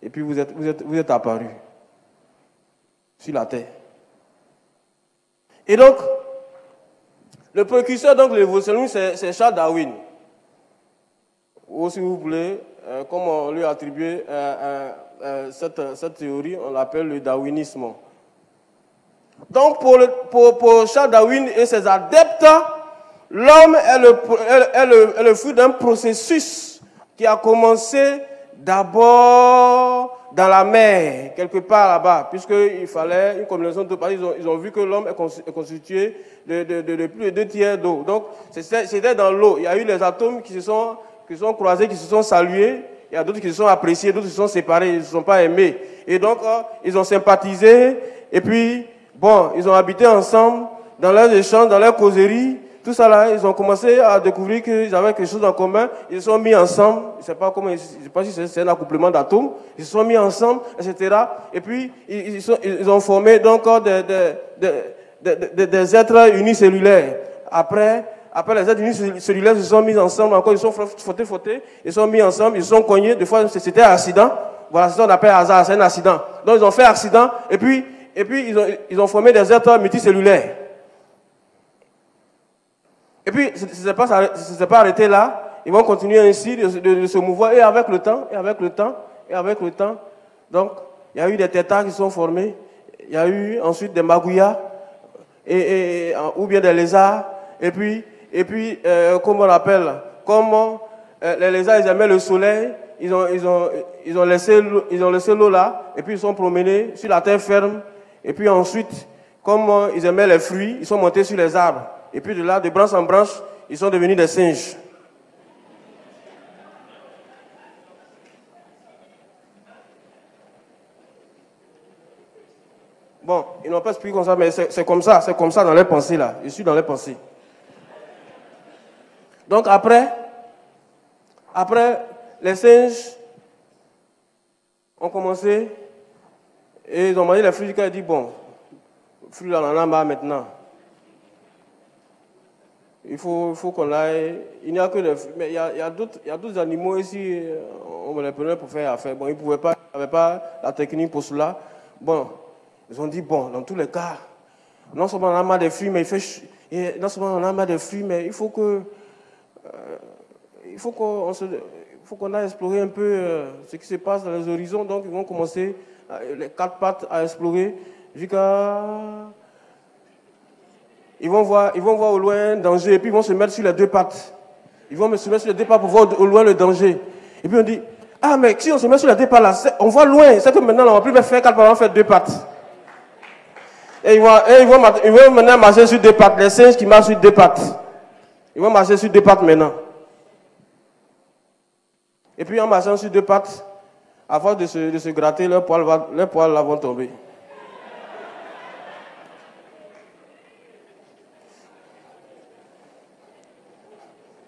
Et puis vous êtes apparu sur la terre. Et donc, le précurseur de l'évolutionnisme, c'est Charles Darwin. Ou si vous voulez, comme on lui a attribué cette théorie, on l'appelle le darwinisme. Donc, pour Charles Darwin et ses adeptes, l'homme est le fruit d'un processus qui a commencé d'abord dans la mer, quelque part là-bas, puisqu'il fallait une combinaison de parties. Ils ont vu que l'homme est constitué de plus de 2 tiers d'eau. Donc, c'était dans l'eau. Il y a eu les atomes qui se sont croisés, qui se sont salués. Il y a d'autres qui se sont appréciés, d'autres qui se sont séparés, ils ne se sont pas aimés. Et donc, ils ont sympathisé. Et puis, bon, ils ont habité ensemble, dans leurs échanges, dans leurs causeries. Tout ça là, ils ont commencé à découvrir qu'ils avaient quelque chose en commun. Ils se sont mis ensemble. Je ne sais pas si c'est un accouplement d'atomes. Ils se sont mis ensemble, etc. Et puis, ils ont formé donc des êtres unicellulaires. Après les êtres unicellulaires se sont mis ensemble, encore ils sont frottés, ils sont mis ensemble, ils se sont cognés. Des fois, c'était un accident. Voilà, c'est ce qu'on appelle hasard, c'est un accident. Donc, ils ont fait accident, et puis ils ont formé des êtres multicellulaires. Et puis, ça ne s'est pas arrêté là. Ils vont continuer ainsi de se mouvoir, et avec le temps. Donc, il y a eu des tétards qui sont formés. Il y a eu ensuite des magouillas, ou bien des lézards. Et puis, comment on l'appelle? Comme les lézards, ils aimaient le soleil. Ils ont laissé l'eau là. Et puis, ils sont promenés sur la terre ferme. Et puis ensuite, comme ils aimaient les fruits, ils sont montés sur les arbres. Et puis de là, de branche en branche, ils sont devenus des singes. Bon, ils n'ont pas expliqué comme ça, mais c'est comme ça dans les pensées là. Je suis dans les pensées. Donc après, les singes ont commencé et ils ont mangé les fruits du cas et dit bon, fruits là, on en a marre maintenant. Il faut qu'on aille. Il n'y a que des fruits. Mais il y a d'autres animaux ici. On les prenait pour faire affaire. Bon, ils n'avaient pas la technique pour cela. Bon, ils ont dit bon, dans tous les cas, non seulement on a marre des fruits, mais il faut qu'on aille explorer un peu ce qui se passe dans les horizons. Donc, ils vont commencer les 4 pattes à explorer jusqu'à. Ils vont voir au loin un danger et puis ils vont se mettre sur les 2 pattes. Ils vont se mettre sur les 2 pattes pour voir au loin le danger. Et puis on dit, ah mais si on se met sur les 2 pattes là, on voit loin. C'est que maintenant on ne va plus faire 4 pattes, on va faire 2 pattes. Et ils vont maintenant marcher sur 2 pattes. Les singes qui marchent sur 2 pattes. Ils vont marcher sur 2 pattes maintenant. Et puis en marchant sur 2 pattes, à force de se gratter, leurs poils vont tomber.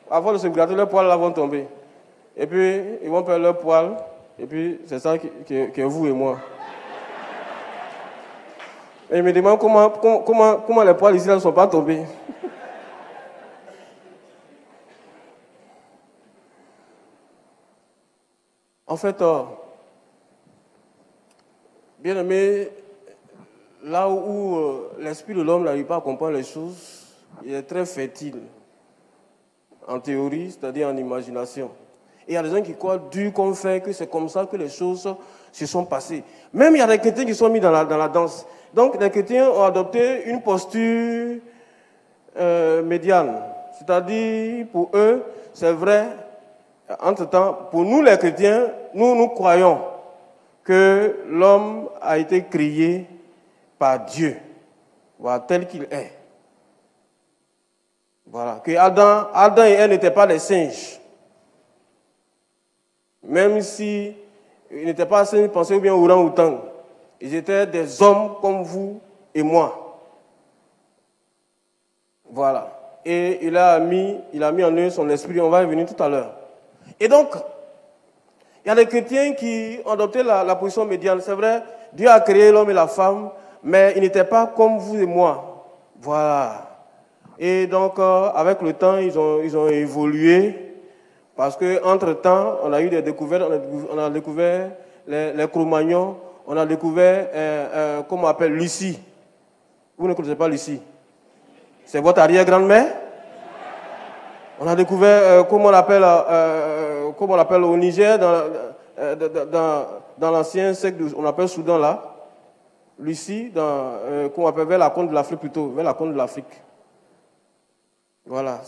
Avant de se gratter, leurs poils là vont tomber. Et puis, ils vont perdre leurs poils. Et puis, c'est ça qui est vous et moi. Et ils me demandent comment les poils ici là ne sont pas tombés. En fait, bien aimé, là où l'esprit de l'homme n'arrive pas à comprendre les choses, il est très fertile. En théorie, c'est-à-dire en imagination. Et il y a des gens qui croient dur comme fer que c'est comme ça que les choses se sont passées. Même il y a des chrétiens qui sont mis dans la danse. Donc les chrétiens ont adopté une posture médiane. C'est-à-dire, pour eux, c'est vrai, entre-temps, pour nous les chrétiens, nous croyons que l'homme a été créé par Dieu, voilà, tel qu'il est. Voilà, que Adam et Ève n'étaient pas des singes. Même si ils n'étaient pas singes, pensez bien orang-outang. Ils étaient des hommes comme vous et moi. Voilà. Et il a mis en eux son esprit, on va y venir tout à l'heure. Et donc, Il y a des chrétiens qui ont adopté la position médiane. C'est vrai, Dieu a créé l'homme et la femme, mais ils n'étaient pas comme vous et moi. Voilà. Et donc, avec le temps, ils ont évolué. Parce qu'entre-temps, on a eu des découvertes. On a découvert les Cro-Magnons. On a découvert, comment on appelle, Lucie. Vous ne connaissez pas Lucie? C'est votre arrière-grand-mère? On a découvert, comment on l'appelle au Niger, dans l'ancien siècle, on appelle Soudan là. Lucie, qu'on appelle vers la côte de l'Afrique plutôt, vers la côte de l'Afrique. Voilà,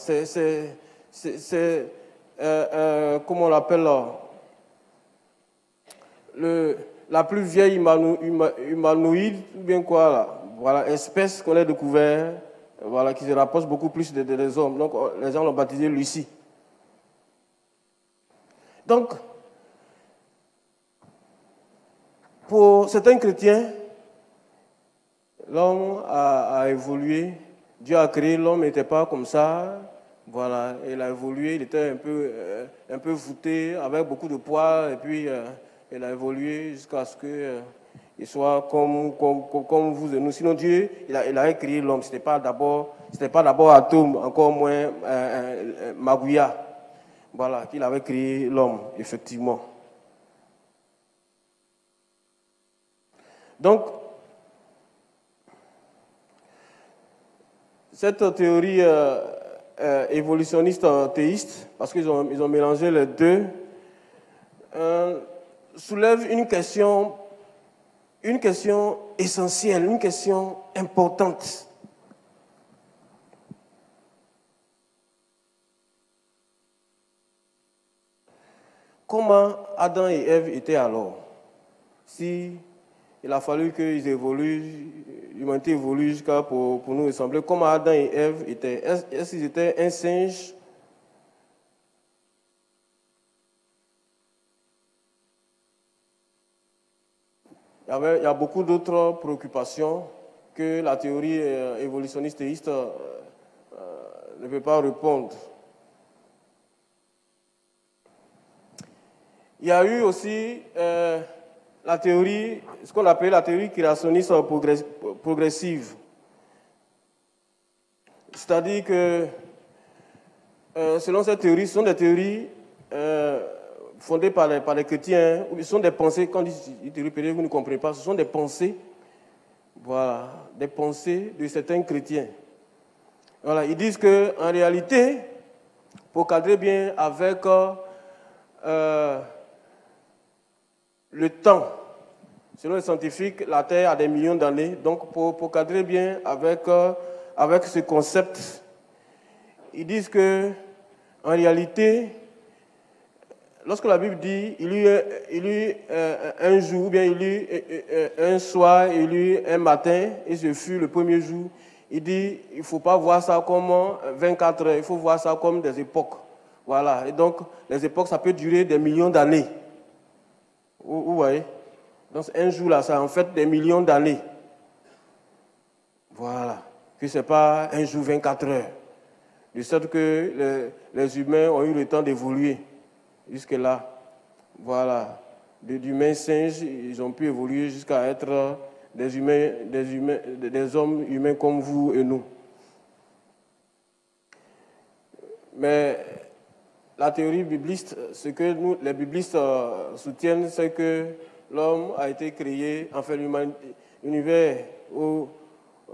comment on l'appelle là, la plus vieille humanoïde, ou bien quoi là. Voilà, espèce qu'on a découvert, voilà, qui se rapproche beaucoup plus des hommes. Donc, les gens l'ont baptisé Lucie. Donc, pour certains chrétiens, l'homme a évolué. Dieu a créé l'homme, il n'était pas comme ça. Voilà, il a évolué, il était un peu voûté, avec beaucoup de poids, et puis il a évolué jusqu'à ce qu'il soit comme vous et nous. Sinon, Dieu, il a créé l'homme. Ce n'était pas d'abord Atome, encore moins Magouya. Voilà, qu'il avait créé l'homme, effectivement. Donc, cette théorie évolutionniste théiste, parce qu'ils ont mélangé les deux, soulève une question essentielle, une question importante. Comment Adam et Ève étaient alors? Si il a fallu qu'ils évoluent, l'humanité évolue jusqu'à pour nous ressembler. Comment Adam et Ève étaient? Est-ce qu'ils étaient un singe? Il y a beaucoup d'autres préoccupations que la théorie évolutionniste théiste ne peut pas répondre. Il y a eu aussi la théorie, ce qu'on appelle la théorie créationniste progressive. C'est-à-dire que, selon cette théorie, ce sont des théories fondées par les chrétiens, ou ce sont des pensées, quand ils théorie, peut-être vous ne comprenez pas, ce sont des pensées, voilà, des pensées de certains chrétiens. Voilà, ils disent qu'en réalité, pour cadrer bien avec le temps, selon les scientifiques, la Terre a des millions d'années. Donc, pour cadrer bien avec ce concept, ils disent que, en réalité, lorsque la Bible dit il y eut un jour, ou bien il y eut un soir, il y eut un matin, et ce fut le premier jour, il dit il ne faut pas voir ça comme 24 heures, il faut voir ça comme des époques. Voilà, et donc les époques, ça peut durer des millions d'années. Vous voyez? Donc un jour là, ça a en fait des millions d'années. Voilà, que ce n'est pas un jour 24 heures. De sorte que les humains ont eu le temps d'évoluer jusque-là. Voilà, d'humains singes, ils ont pu évoluer jusqu'à être des hommes humains comme vous et nous. Mais la théorie bibliste, ce que les biblistes soutiennent, c'est que l'homme a été créé, enfin l'univers où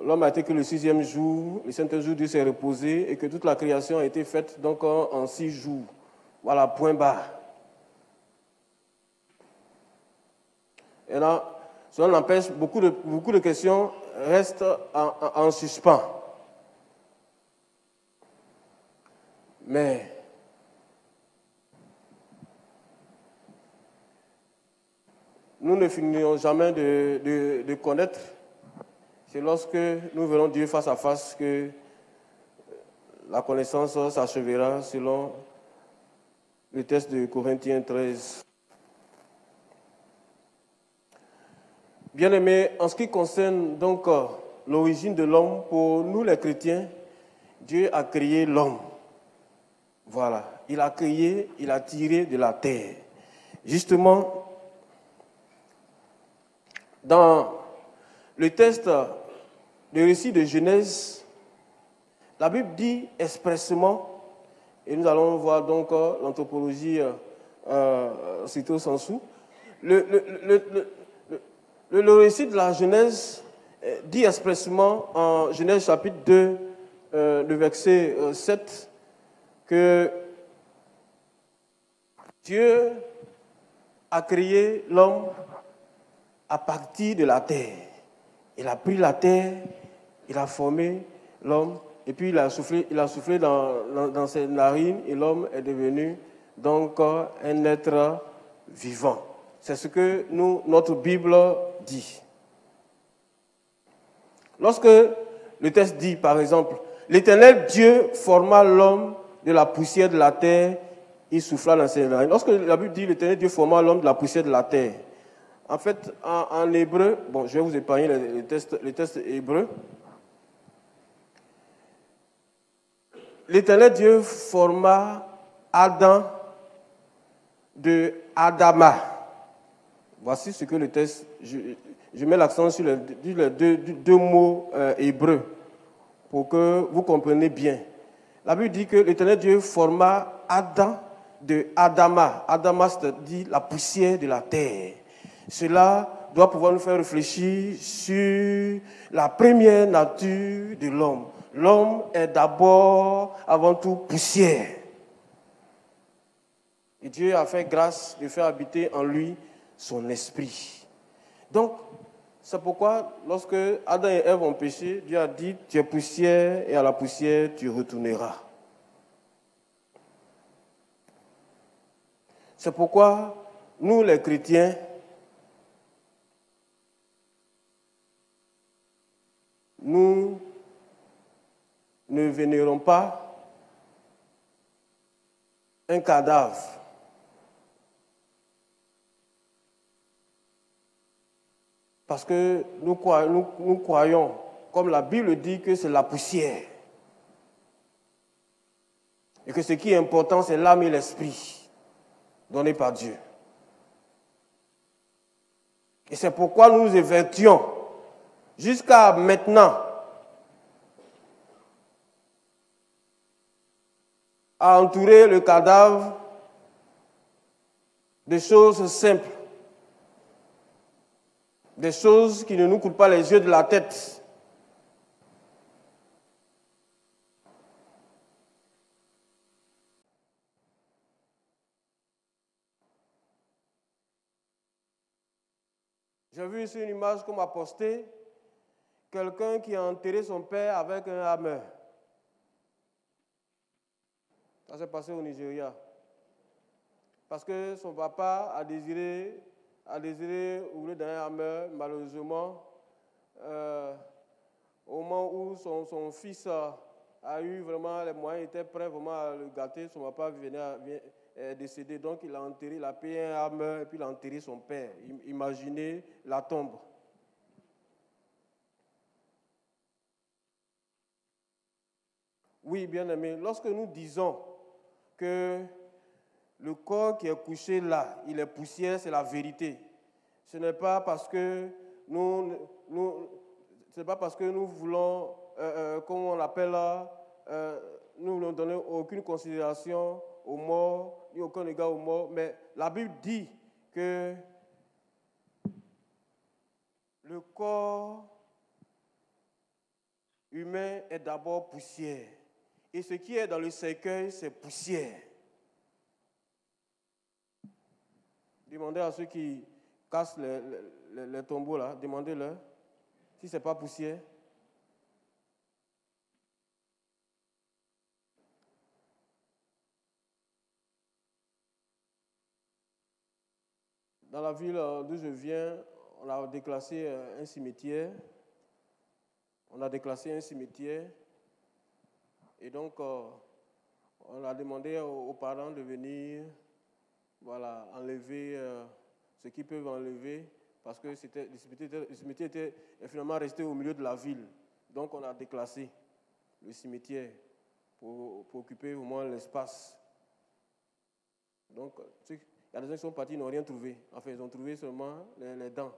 l'homme a été créé le 6e jour, le 5e jour, Dieu s'est reposé, et que toute la création a été faite donc en 6 jours. Voilà, point barre. Et là, cela n'empêche, beaucoup de questions restent en suspens. Mais nous ne finirons jamais de connaître. C'est lorsque nous verrons Dieu face à face que la connaissance s'achèvera selon le texte de Corinthiens 13. Bien-aimés, en ce qui concerne donc l'origine de l'homme, pour nous les chrétiens, Dieu a créé l'homme. Voilà, il a créé, il a tiré de la terre. Justement, dans le texte, le récit de Genèse, la Bible dit expressément, et nous allons voir donc l'anthropologie citée au sensu, le récit de la Genèse dit expressément en Genèse chapitre 2, le verset 7, que Dieu a créé l'homme à partir de la terre. Il a pris la terre, il a formé l'homme, et puis il a soufflé dans ses narines, et l'homme est devenu donc un être vivant. C'est ce que notre Bible dit. Lorsque le texte dit, par exemple, l'Éternel Dieu forma l'homme de la poussière de la terre, il souffla dans ses narines. Lorsque la Bible dit l'Éternel Dieu forma l'homme de la poussière de la terre, en fait, en hébreu, bon, je vais vous épargner les textes hébreux. L'Éternel Dieu forma Adam de Adama. Voici ce que le texte, je mets l'accent sur les deux mots hébreux pour que vous compreniez bien. La Bible dit que l'Éternel Dieu forma Adam de Adama. Adama, c'est-à-dire la poussière de la terre. Cela doit pouvoir nous faire réfléchir sur la première nature de l'homme. L'homme est d'abord, avant tout, poussière. Et Dieu a fait grâce de faire habiter en lui son esprit. Donc, c'est pourquoi, lorsque Adam et Ève ont péché, Dieu a dit, tu es poussière et à la poussière tu retourneras. C'est pourquoi, nous les chrétiens, nous ne vénérons pas un cadavre. Parce que nous croyons, comme la Bible dit, que c'est la poussière. Et que ce qui est important, c'est l'âme et l'esprit donnés par Dieu. Et c'est pourquoi nous nous évertuons jusqu'à maintenant à entourer le cadavre de choses simples, des choses qui ne nous coûtent pas les yeux de la tête. J'ai vu ici une image qu'on m'a postée, quelqu'un qui a enterré son père avec un hammer. Ça s'est passé au Nigeria. Parce que son papa a désiré ouvrir dans un hammer, malheureusement, au moment où son fils a eu vraiment les moyens, était prêt vraiment à le gâter, son papa est décédé, donc il a payé un hammer et puis il a enterré son père. Imaginez la tombe. Oui, bien aimé, lorsque nous disons que le corps qui est couché là, il est poussière, c'est la vérité. Ce n'est pas parce que nous voulons, comment on l'appelle là, nous voulons donner aucune considération aux morts, ni aucun égard aux morts, mais la Bible dit que le corps humain est d'abord poussière. Et ce qui est dans le cercueil, c'est poussière. Demandez à ceux qui cassent les tombeaux là, demandez-leur si ce n'est pas poussière. Dans la ville d'où je viens, on a déclassé un cimetière. Et donc, on a demandé aux parents de venir enlever ce qu'ils peuvent enlever parce que le cimetière était finalement resté au milieu de la ville. Donc, on a déclassé le cimetière pour occuper au moins l'espace. Donc, Il y a des gens qui sont partis, ils n'ont rien trouvé. Enfin, ils ont trouvé seulement les dents.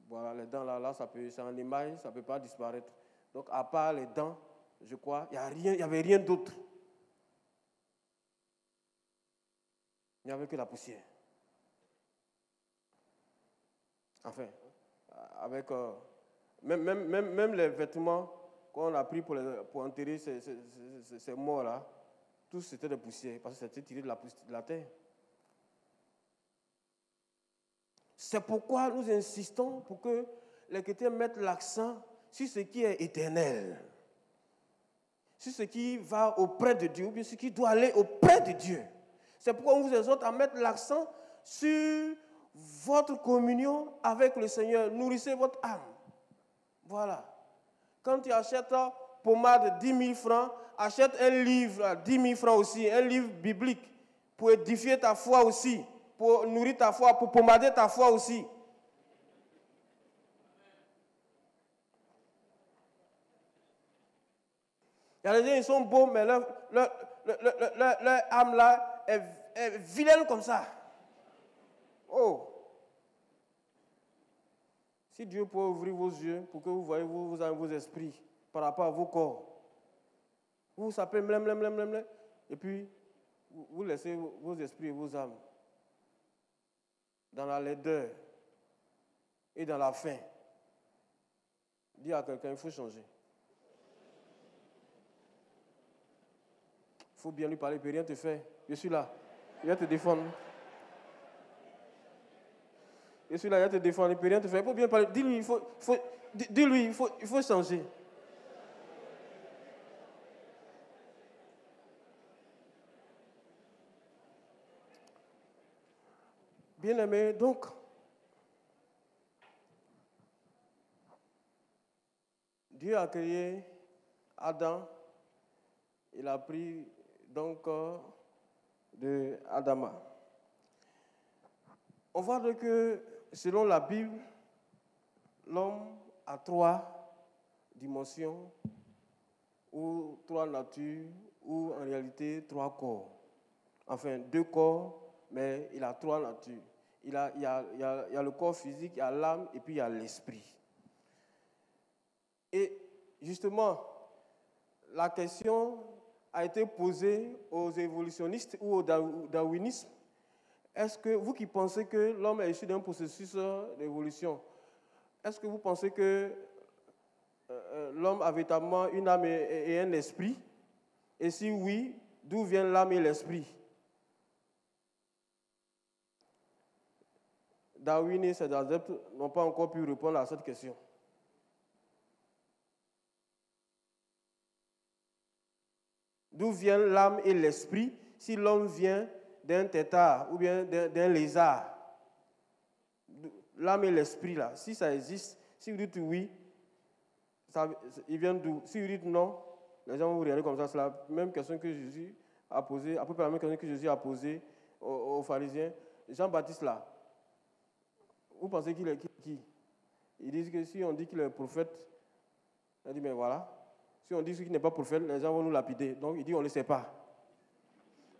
Voilà, les dents là c'est en émail, ça ne peut pas disparaître. Donc, à part les dents, je crois, il n'y avait rien d'autre. Il n'y avait que la poussière. Enfin, avec même les vêtements qu'on a pris pour enterrer ces morts-là, tous c'était des poussières, parce que c'était tiré de la terre. C'est pourquoi nous insistons pour que les chrétiens mettent l'accent sur ce qui est éternel, sur ce qui va auprès de Dieu, ou bien ce qui doit aller auprès de Dieu. C'est pourquoi on vous exhorte à mettre l'accent sur votre communion avec le Seigneur. Nourrissez votre âme. Voilà. Quand tu achètes pommade 10 000 francs, achète un livre 10 000 francs aussi, un livre biblique, pour édifier ta foi aussi, pour nourrir ta foi, pour pommader ta foi aussi. Il y a des gens qui sont beaux, mais leur âme là est vilaine comme ça. Oh! Si Dieu peut ouvrir vos yeux pour que vous voyez vos esprits par rapport à vos corps, vous sapez mlem, et puis vous laissez vos esprits et vos âmes dans la laideur et dans la faim. Dis à quelqu'un, il faut changer. Il faut bien lui parler, il ne peut rien te faire. Je suis là, il va te défendre. Je suis là, il va te défendre, il ne peut rien te faire. Il faut bien parler. Dis-lui, il faut changer. Bien-aimé, donc, Dieu a créé Adam. Il a pris donc de Adama. On voit que selon la Bible, l'homme a 3 dimensions, ou 3 natures, ou en réalité 3 corps. Enfin, 2 corps, mais il a 3 natures. Il y a le corps physique, il y a l'âme et puis il y a l'esprit. Et justement, la question a été posée aux évolutionnistes ou au darwinisme. Est-ce que vous qui pensez que l'homme est issu d'un processus d'évolution, est-ce que vous pensez que l'homme a véritablement une âme et un esprit? Et si oui, d'où viennent l'âme et l'esprit? Darwin et ses adeptes n'ont pas encore pu répondre à cette question. D'où viennent l'âme et l'esprit si l'homme vient d'un tétard ou bien d'un lézard? L'âme et l'esprit, là, si ça existe, si vous dites oui, il vient d'où? Si vous dites non, les gens vont vous regarder comme ça. C'est la même question que Jésus a posée, à peu près la même question que Jésus a posée aux pharisiens. Jean-Baptiste, là, vous pensez qu'il est qui? Ils disent que si on dit qu'il est prophète, il dit, mais voilà. Si on dit qu'il n'est pas prophète, les gens vont nous lapider. Donc, il dit, on ne le sait pas.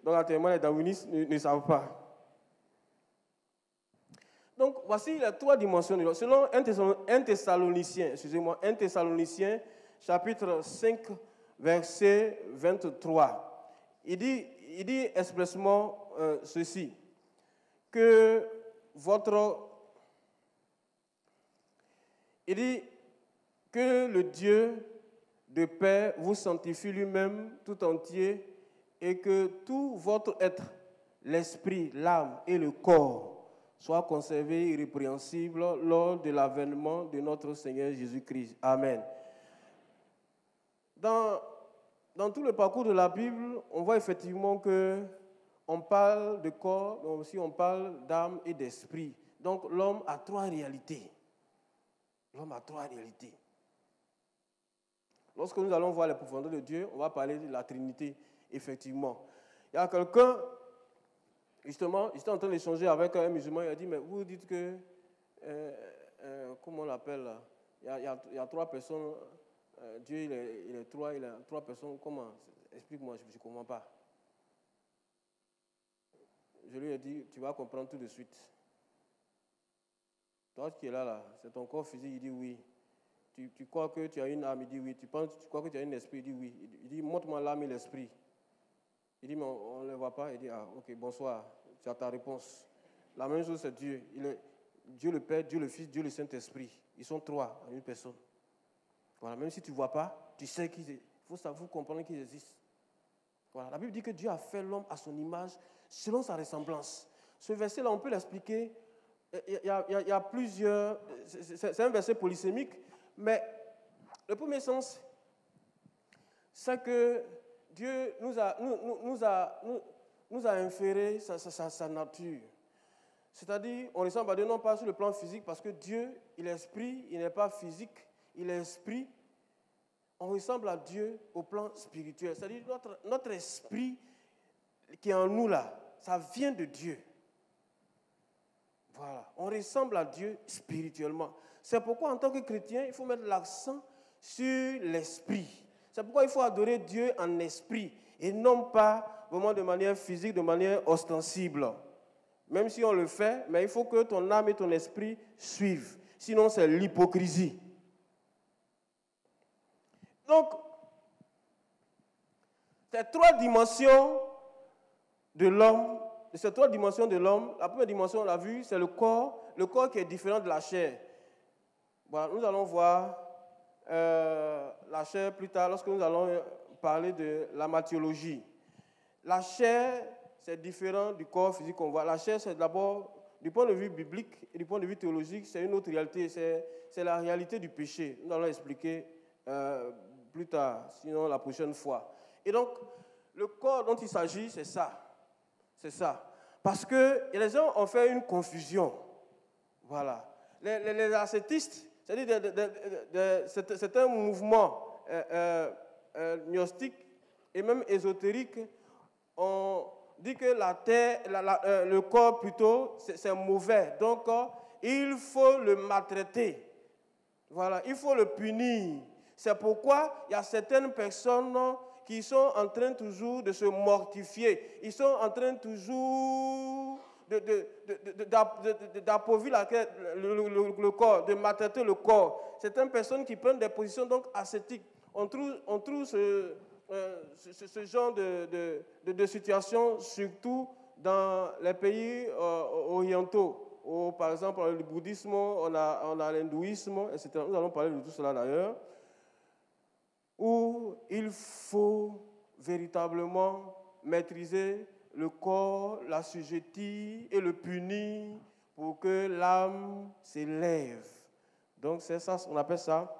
Donc, actuellement, les darwinistes ne savent pas. Donc, voici les 3 dimensions. Selon 1 Thessaloniciens, chapitre 5, verset 23, il dit expressément ceci, que il dit que le Dieu de paix vous sanctifie lui-même tout entier et que tout votre être, l'esprit, l'âme et le corps soient conservés irrépréhensibles lors de l'avènement de notre Seigneur Jésus-Christ. Amen. Dans tout le parcours de la Bible, on voit effectivement qu'on parle de corps, mais aussi on parle d'âme et d'esprit. Donc l'homme a 3 réalités. L'homme a 3 réalités. Lorsque nous allons voir les profondeurs de Dieu, on va parler de la Trinité, effectivement. Il y a quelqu'un, justement, j'étais en train d'échanger avec un musulman, il a dit, mais vous dites que, comment on l'appelle là? Il y a 3 personnes, Dieu il est 3, il a 3 personnes, comment? Explique-moi, je ne comprends pas. je lui ai dit, tu vas comprendre tout de suite. Toi qui es là, c'est ton corps physique, il dit oui. Tu crois que tu as une âme, il dit oui. Tu crois que tu as un esprit, il dit oui. Il dit, montre-moi l'âme et l'esprit. Il dit, mais on ne le voit pas. Il dit, ah, ok, bonsoir, tu as ta réponse. La même chose, c'est Dieu. Il est Dieu le Père, Dieu le Fils, Dieu le Saint-Esprit. Ils sont trois en une personne. Voilà, même si tu ne vois pas, tu sais qu'ils existent. Il faut comprendre qu'ils existent. Voilà, la Bible dit que Dieu a fait l'homme à son image, selon sa ressemblance. Ce verset-là, on peut l'expliquer. Il y a plusieurs... C'est un verset polysémique, mais le premier sens, c'est que Dieu nous a inféré sa nature. C'est-à-dire, on ressemble à Dieu non pas sur le plan physique, parce que Dieu, il est esprit, il n'est pas physique, il est esprit. On ressemble à Dieu au plan spirituel. C'est-à-dire, notre esprit qui est en nous là, ça vient de Dieu. Voilà, on ressemble à Dieu spirituellement. C'est pourquoi, en tant que chrétien, il faut mettre l'accent sur l'esprit. C'est pourquoi il faut adorer Dieu en esprit et non pas vraiment de manière physique, de manière ostensible. Même si on le fait, mais il faut que ton âme et ton esprit suivent. Sinon, c'est l'hypocrisie. Donc, ces trois dimensions de l'homme, la première dimension, on l'a vu, c'est le corps qui est différent de la chair. Voilà, nous allons voir la chair plus tard, lorsque nous allons parler de la martiologie. La chair, c'est différent du corps physique qu'on voit. La chair, c'est d'abord, du point de vue biblique et du point de vue théologique, c'est une autre réalité. C'est la réalité du péché. Nous allons expliquer plus tard, sinon la prochaine fois. Et donc, le corps dont il s'agit, c'est ça. C'est ça. Parce que les gens ont fait une confusion. Voilà. Les ascétistes, c'est-à-dire c'est un mouvement gnostique et même ésotérique. On dit que la terre, le corps plutôt, c'est mauvais. Donc, il faut le maltraiter. Voilà, il faut le punir. C'est pourquoi il y a certaines personnes qui sont en train toujours de se mortifier. Ils sont en train toujours d'appauvrir le corps, de maltraiter le corps. Certaines personnes qui prennent des positions donc ascétiques. On trouve ce genre de situation, surtout dans les pays orientaux. Par exemple, le bouddhisme, on a l'hindouisme, etc. Nous allons parler de tout cela d'ailleurs. Où il faut véritablement maîtriser le corps, l'assujettir et le punir pour que l'âme s'élève. Donc c'est ça, on appelle ça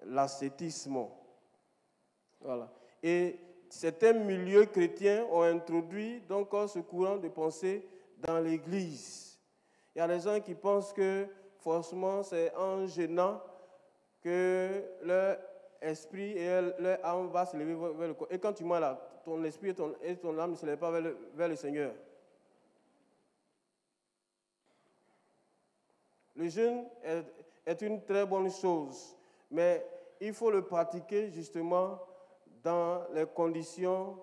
l'ascétisme. Voilà. Et certains milieux chrétiens ont introduit donc ce courant de pensée dans l'Église. Il y a des gens qui pensent que forcément c'est en gênant que leur esprit et leur âme va se lever vers le corps. Et quand tu meurs là, ton esprit et ton âme ne se lèvent pas vers le Seigneur. Le jeûne est une très bonne chose, mais il faut le pratiquer justement dans les conditions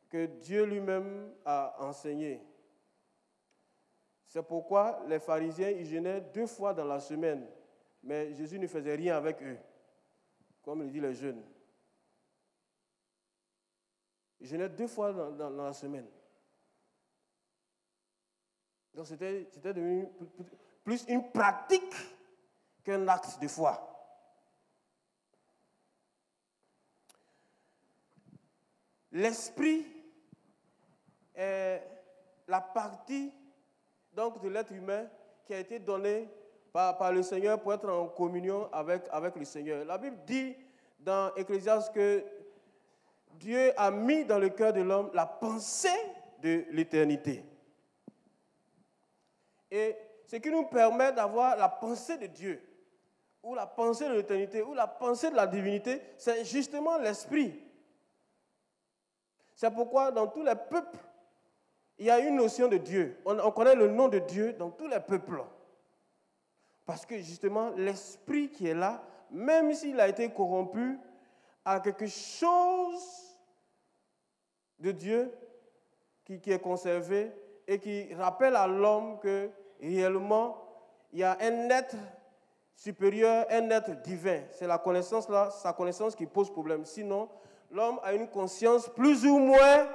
que Dieu lui-même a enseignées. C'est pourquoi les pharisiens, ils jeûnaient 2 fois dans la semaine. Mais Jésus ne faisait rien avec eux, comme le dit les jeunes. Il jeûnait 2 fois dans la semaine. Donc c'était devenu plus une pratique qu'un acte de foi. L'esprit est la partie donc, de l'être humain qui a été donnée par le Seigneur pour être en communion avec le Seigneur. La Bible dit dans Ecclésiaste que Dieu a mis dans le cœur de l'homme la pensée de l'éternité. Et ce qui nous permet d'avoir la pensée de Dieu, ou la pensée de l'éternité, ou la pensée de la divinité, c'est justement l'esprit. C'est pourquoi dans tous les peuples, il y a une notion de Dieu. On connaît le nom de Dieu dans tous les peuples. Parce que justement, l'esprit qui est là, même s'il a été corrompu, a quelque chose de Dieu qui est conservé et qui rappelle à l'homme que réellement, il y a un être supérieur, un être divin. C'est la connaissance là, sa connaissance qui pose problème. Sinon, l'homme a une conscience plus ou moins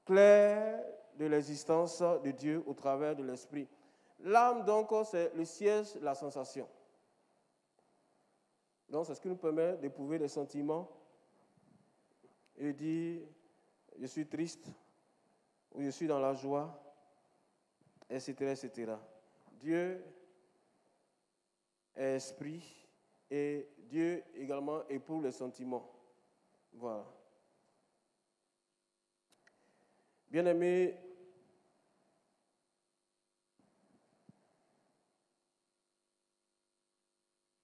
claire de l'existence de Dieu au travers de l'esprit. L'âme, donc, c'est le siège de la sensation. Donc, c'est ce qui nous permet d'éprouver des sentiments et dire, je suis triste, ou je suis dans la joie, etc., etc. Dieu est esprit et Dieu également éprouve les sentiments. Voilà. Bien-aimés,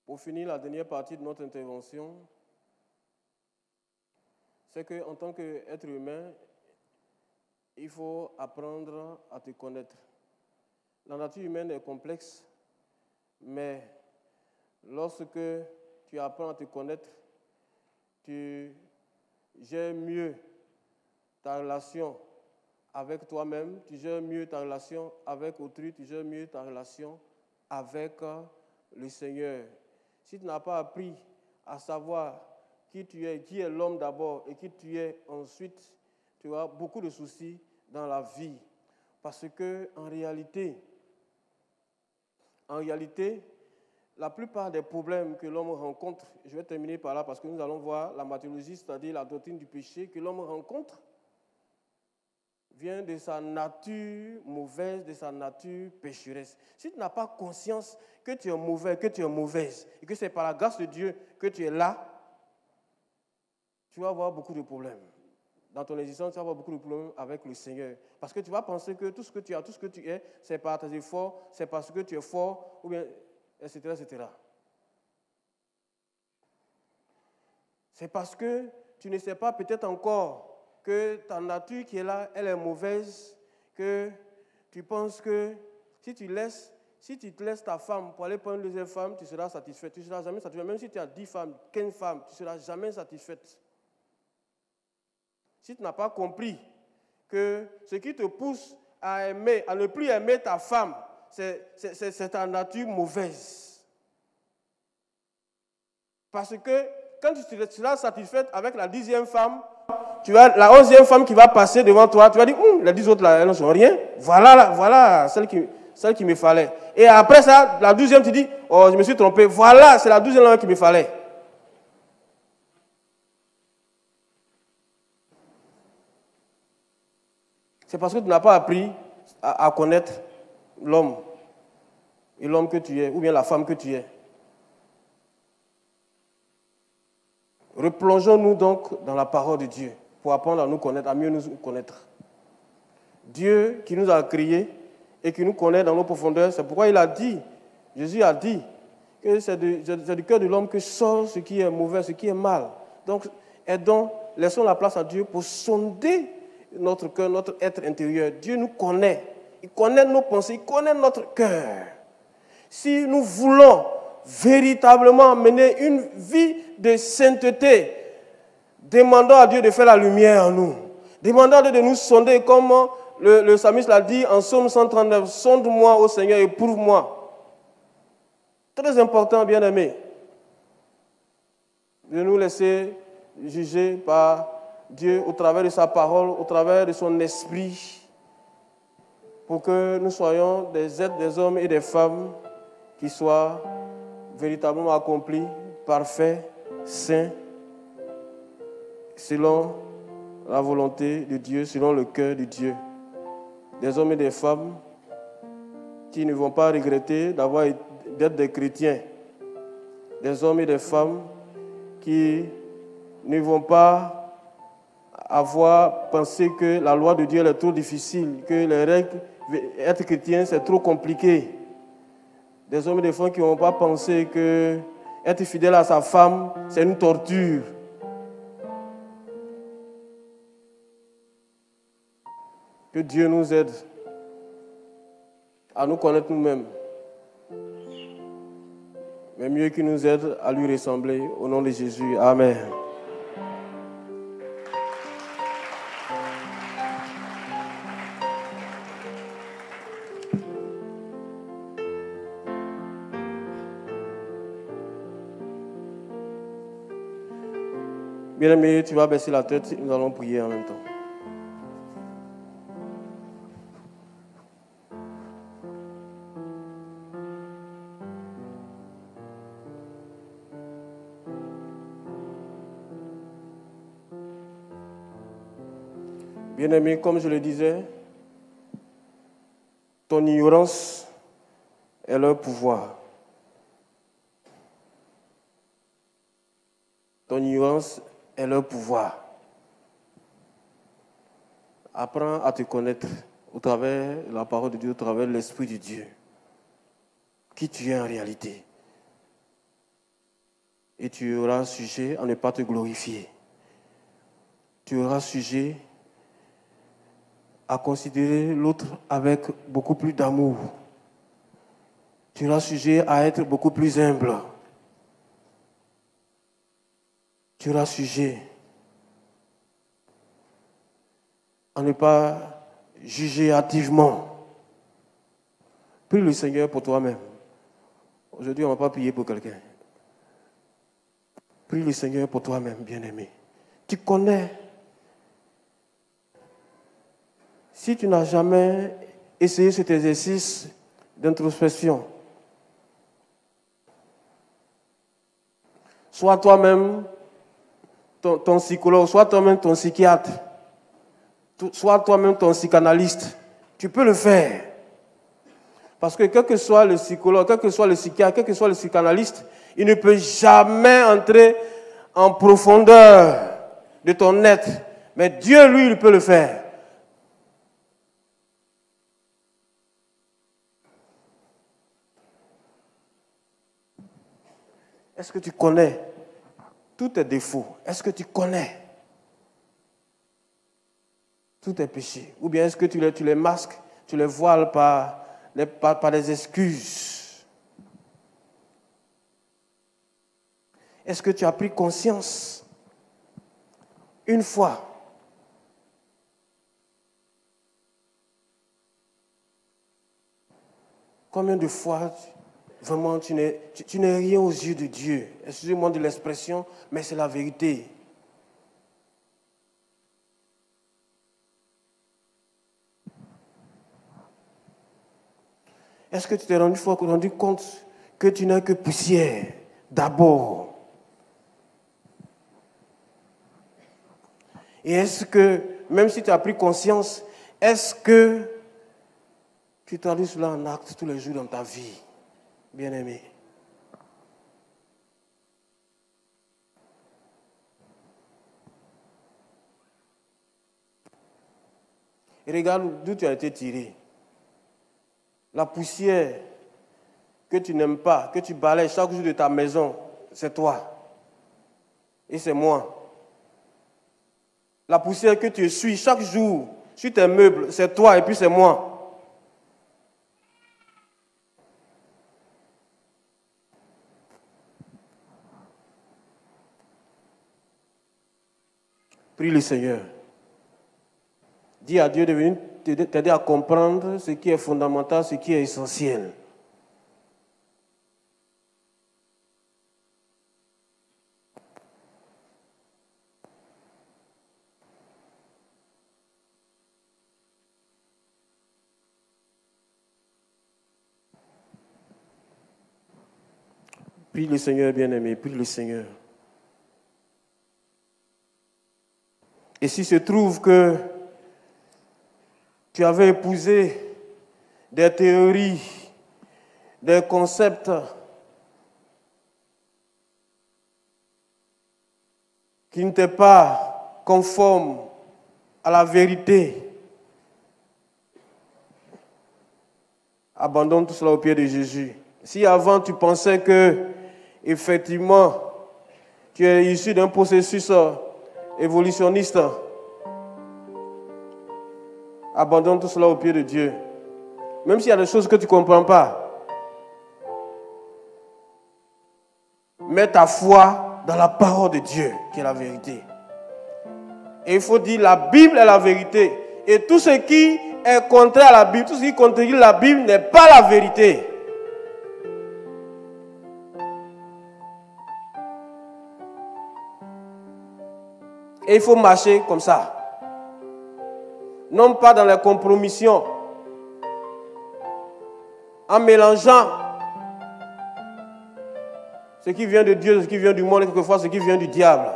pour finir la dernière partie de notre intervention, c'est qu'en tant qu'être humain, il faut apprendre à te connaître. La nature humaine est complexe, mais lorsque tu apprends à te connaître, tu gères mieux ta relation avec toi-même, tu gères mieux ta relation avec autrui, tu gères mieux ta relation avec le Seigneur. Si tu n'as pas appris à savoir qui tu es, qui est l'homme d'abord et qui tu es ensuite, tu auras beaucoup de soucis dans la vie. Parce que en réalité, la plupart des problèmes que l'homme rencontre, je vais terminer par là parce que nous allons voir la martyrologie, c'est-à-dire la doctrine du péché que l'homme rencontre, vient de sa nature mauvaise, de sa nature pécheresse. Si tu n'as pas conscience que tu es mauvais, que tu es mauvaise, et que c'est par la grâce de Dieu que tu es là, tu vas avoir beaucoup de problèmes. Dans ton existence, tu vas avoir beaucoup de problèmes avec le Seigneur. Parce que tu vas penser que tout ce que tu as, tout ce que tu es, c'est par tes efforts, c'est parce que tu es fort, ou bien, etc., etc. C'est parce que tu ne sais pas peut-être encore que ta nature qui est là, elle est mauvaise, que tu penses que si tu te laisses ta femme pour aller prendre une deuxième femme, tu seras satisfait. Tu ne seras jamais satisfait. Même si tu as 10 femmes, 15 femmes, tu ne seras jamais satisfaite. Si tu n'as pas compris que ce qui te pousse à aimer, à ne plus aimer ta femme, c'est ta nature mauvaise. Parce que quand tu seras satisfaite avec la 10e femme, tu as la 11e femme qui va passer devant toi, tu vas dire, les 10 autres là, elles ne sont rien. Voilà celle qui me fallait. Et après ça, la 12e, tu dis, oh, je me suis trompé. Voilà, c'est la 12e là qui me fallait. C'est parce que tu n'as pas appris à connaître l'homme et l'homme que tu es, ou bien la femme que tu es. Replongeons-nous donc dans la parole de Dieu pour apprendre à nous connaître, à mieux nous connaître. Dieu qui nous a créés et qui nous connaît dans nos profondeurs, c'est pourquoi il a dit, Jésus a dit, que c'est du cœur de l'homme que sort ce qui est mauvais, ce qui est mal. Donc, laissons la place à Dieu pour sonder notre cœur, notre être intérieur. Dieu nous connaît. Il connaît nos pensées, il connaît notre cœur. Si nous voulons véritablement mener une vie de sainteté, demandons à Dieu de faire la lumière en nous. Demandons à Dieu de nous sonder comme le psalmiste l'a dit en Psaume 139. Sonde-moi, ô Seigneur, et prouve-moi. Très important, bien-aimés, de nous laisser juger par Dieu au travers de sa parole, au travers de son esprit, pour que nous soyons des êtres, des hommes et des femmes qui soient véritablement accomplis, parfaits, saints, selon la volonté de Dieu, selon le cœur de Dieu. Des hommes et des femmes qui ne vont pas regretter d'être des chrétiens. Des hommes et des femmes qui ne vont pas avoir pensé que la loi de Dieu est trop difficile, que les règles, être chrétien, c'est trop compliqué. Des hommes et des femmes qui n'ont pas pensé que être fidèle à sa femme, c'est une torture. Que Dieu nous aide à nous connaître nous-mêmes, mais mieux qu'il nous aide à lui ressembler. Au nom de Jésus, amen. Bien-aimé, tu vas baisser la tête, nous allons prier en même temps. Bien-aimé, comme je le disais, ton ignorance est leur pouvoir. Ton ignorance est leur pouvoir. Apprends à te connaître au travers de la parole de Dieu, au travers de l'Esprit de Dieu. Qui tu es en réalité. Et tu auras sujet à ne pas te glorifier. Tu auras sujet à considérer l'autre avec beaucoup plus d'amour. Tu auras sujet à être beaucoup plus humble. Tu auras sujet à ne pas juger hâtivement. Prie le Seigneur pour toi-même. Aujourd'hui, on ne va pas prier pour quelqu'un. Prie le Seigneur pour toi-même, bien-aimé. Tu connais. Si tu n'as jamais essayé cet exercice d'introspection, sois toi-même ton psychologue, sois toi-même ton psychiatre, sois toi-même ton psychanalyste. Tu peux le faire. Parce que quel que soit le psychologue, quel que soit le psychiatre, quel que soit le psychanalyste, il ne peut jamais entrer en profondeur de ton être. Mais Dieu, lui, il peut le faire. Est-ce que tu connais tous tes défauts? Est-ce que tu connais tous tes péchés? Ou bien est-ce que tu les masques, tu les voiles par des excuses? Est-ce que tu as pris conscience une fois combien de fois vraiment tu n'es rien aux yeux de Dieu? Excusez-moi de l'expression, mais c'est la vérité. Est-ce que tu t'es rendu compte que tu n'es que poussière d'abord? Et est-ce que, même si tu as pris conscience, est-ce que tu traduis cela en acte tous les jours dans ta vie, bien-aimé? Et regarde d'où tu as été tiré. La poussière que tu n'aimes pas, que tu balayes chaque jour de ta maison, c'est toi. Et c'est moi. La poussière que tu essuies chaque jour sur tes meubles, c'est toi et puis c'est moi. Prie le Seigneur. Dis à Dieu de venir t'aider à comprendre ce qui est fondamental, ce qui est essentiel. Prie le Seigneur, bien-aimé, prie le Seigneur. Et s'il se trouve que tu avais épousé des théories, des concepts qui n'étaient pas conformes à la vérité, abandonne tout cela aux pieds de Jésus. Si avant tu pensais que, effectivement, tu es issu d'un processus évolutionniste, abandonne tout cela aux pieds de Dieu. Même s'il y a des choses que tu ne comprends pas, mets ta foi dans la parole de Dieu, qui est la vérité. Et il faut dire, la Bible est la vérité. Et tout ce qui est contraire à la Bible, tout ce qui contredit la Bible n'est pas la vérité. Et il faut marcher comme ça. Non pas dans la compromission, en mélangeant ce qui vient de Dieu, ce qui vient du monde et quelquefois ce qui vient du diable.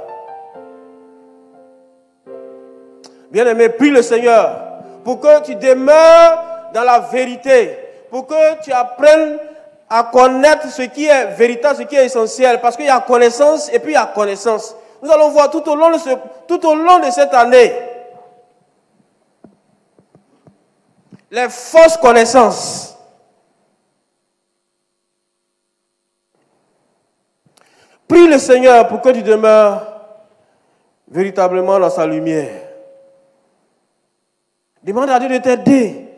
Bien-aimé, prie le Seigneur pour que tu demeures dans la vérité, pour que tu apprennes à connaître ce qui est véritable, ce qui est essentiel, parce qu'il y a connaissance et puis il y a connaissance. Nous allons voir tout au long de cette année les fausses connaissances. Prie le Seigneur pour que tu demeures véritablement dans sa lumière. Demande à Dieu de t'aider,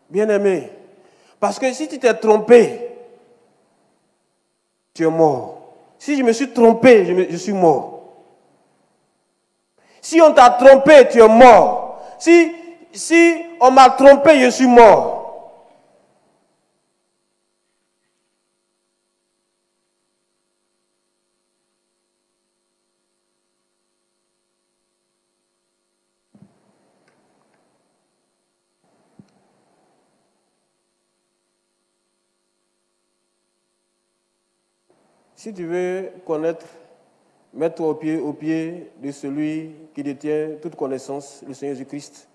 bien-aimé. Parce que si tu t'es trompé, tu es mort. Si je me suis trompé, je suis mort. Si on t'a trompé, tu es mort. Si on m'a trompé, je suis mort. Si tu veux connaître, mettre au pied de celui qui détient toute connaissance, le Seigneur Jésus-Christ,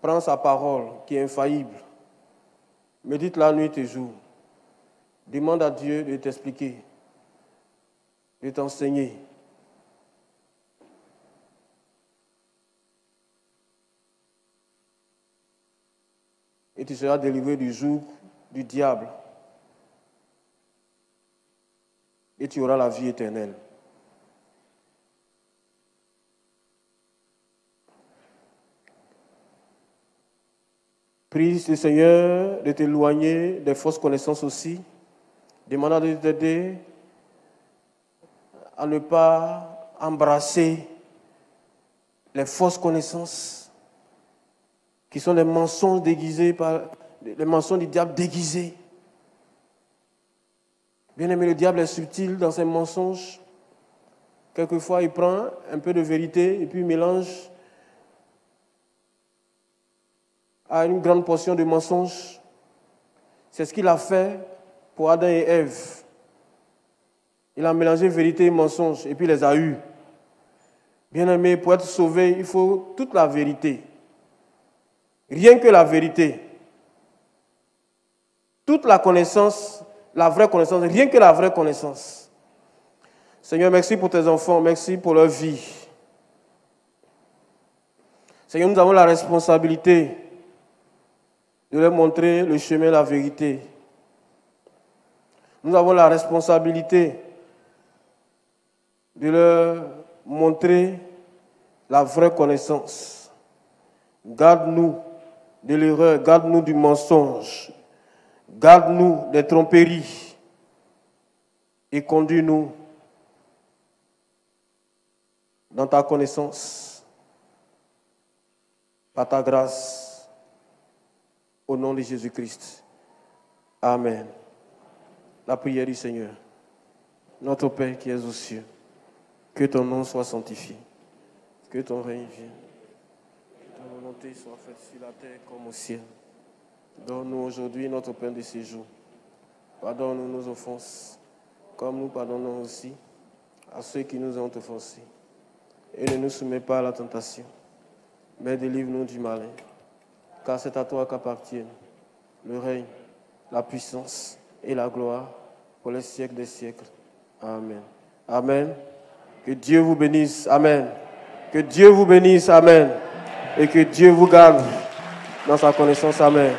prends sa parole qui est infaillible. Médite la nuit et jour. Demande à Dieu de t'expliquer, de t'enseigner. Et tu seras délivré du joug du diable. Et tu auras la vie éternelle. Prie le Seigneur de t'éloigner des fausses connaissances aussi. Demande à Dieu de t'aider à ne pas embrasser les fausses connaissances qui sont les mensonges déguisés les mensonges du diable déguisés. Bien-aimé, le diable est subtil dans ses mensonges. Quelquefois, il prend un peu de vérité et puis il mélange à une grande portion de mensonges. C'est ce qu'il a fait pour Adam et Ève. Il a mélangé vérité et mensonge et puis il les a eus. Bien-aimé, pour être sauvé, il faut toute la vérité. Rien que la vérité. Toute la connaissance, la vraie connaissance, rien que la vraie connaissance. Seigneur, merci pour tes enfants, merci pour leur vie. Seigneur, nous avons la responsabilité de leur montrer le chemin, la vérité. Nous avons la responsabilité de leur montrer la vraie connaissance. Garde-nous de l'erreur, garde-nous du mensonge, garde-nous des tromperies et conduis-nous dans ta connaissance, par ta grâce, au nom de Jésus-Christ. Amen. La prière du Seigneur. Notre Père qui es aux cieux, que ton nom soit sanctifié, que ton règne vienne, que ta volonté soit faite sur la terre comme au ciel. Donne-nous aujourd'hui notre pain de ce jour. Pardonne-nous nos offenses, comme nous pardonnons aussi à ceux qui nous ont offensés. Et ne nous soumets pas à la tentation, mais délivre-nous du malin. Car c'est à toi qu'appartiennent le règne, la puissance et la gloire pour les siècles des siècles. Amen. Amen. Que Dieu vous bénisse. Amen. Que Dieu vous bénisse. Amen. Et que Dieu vous garde dans sa connaissance. Amen.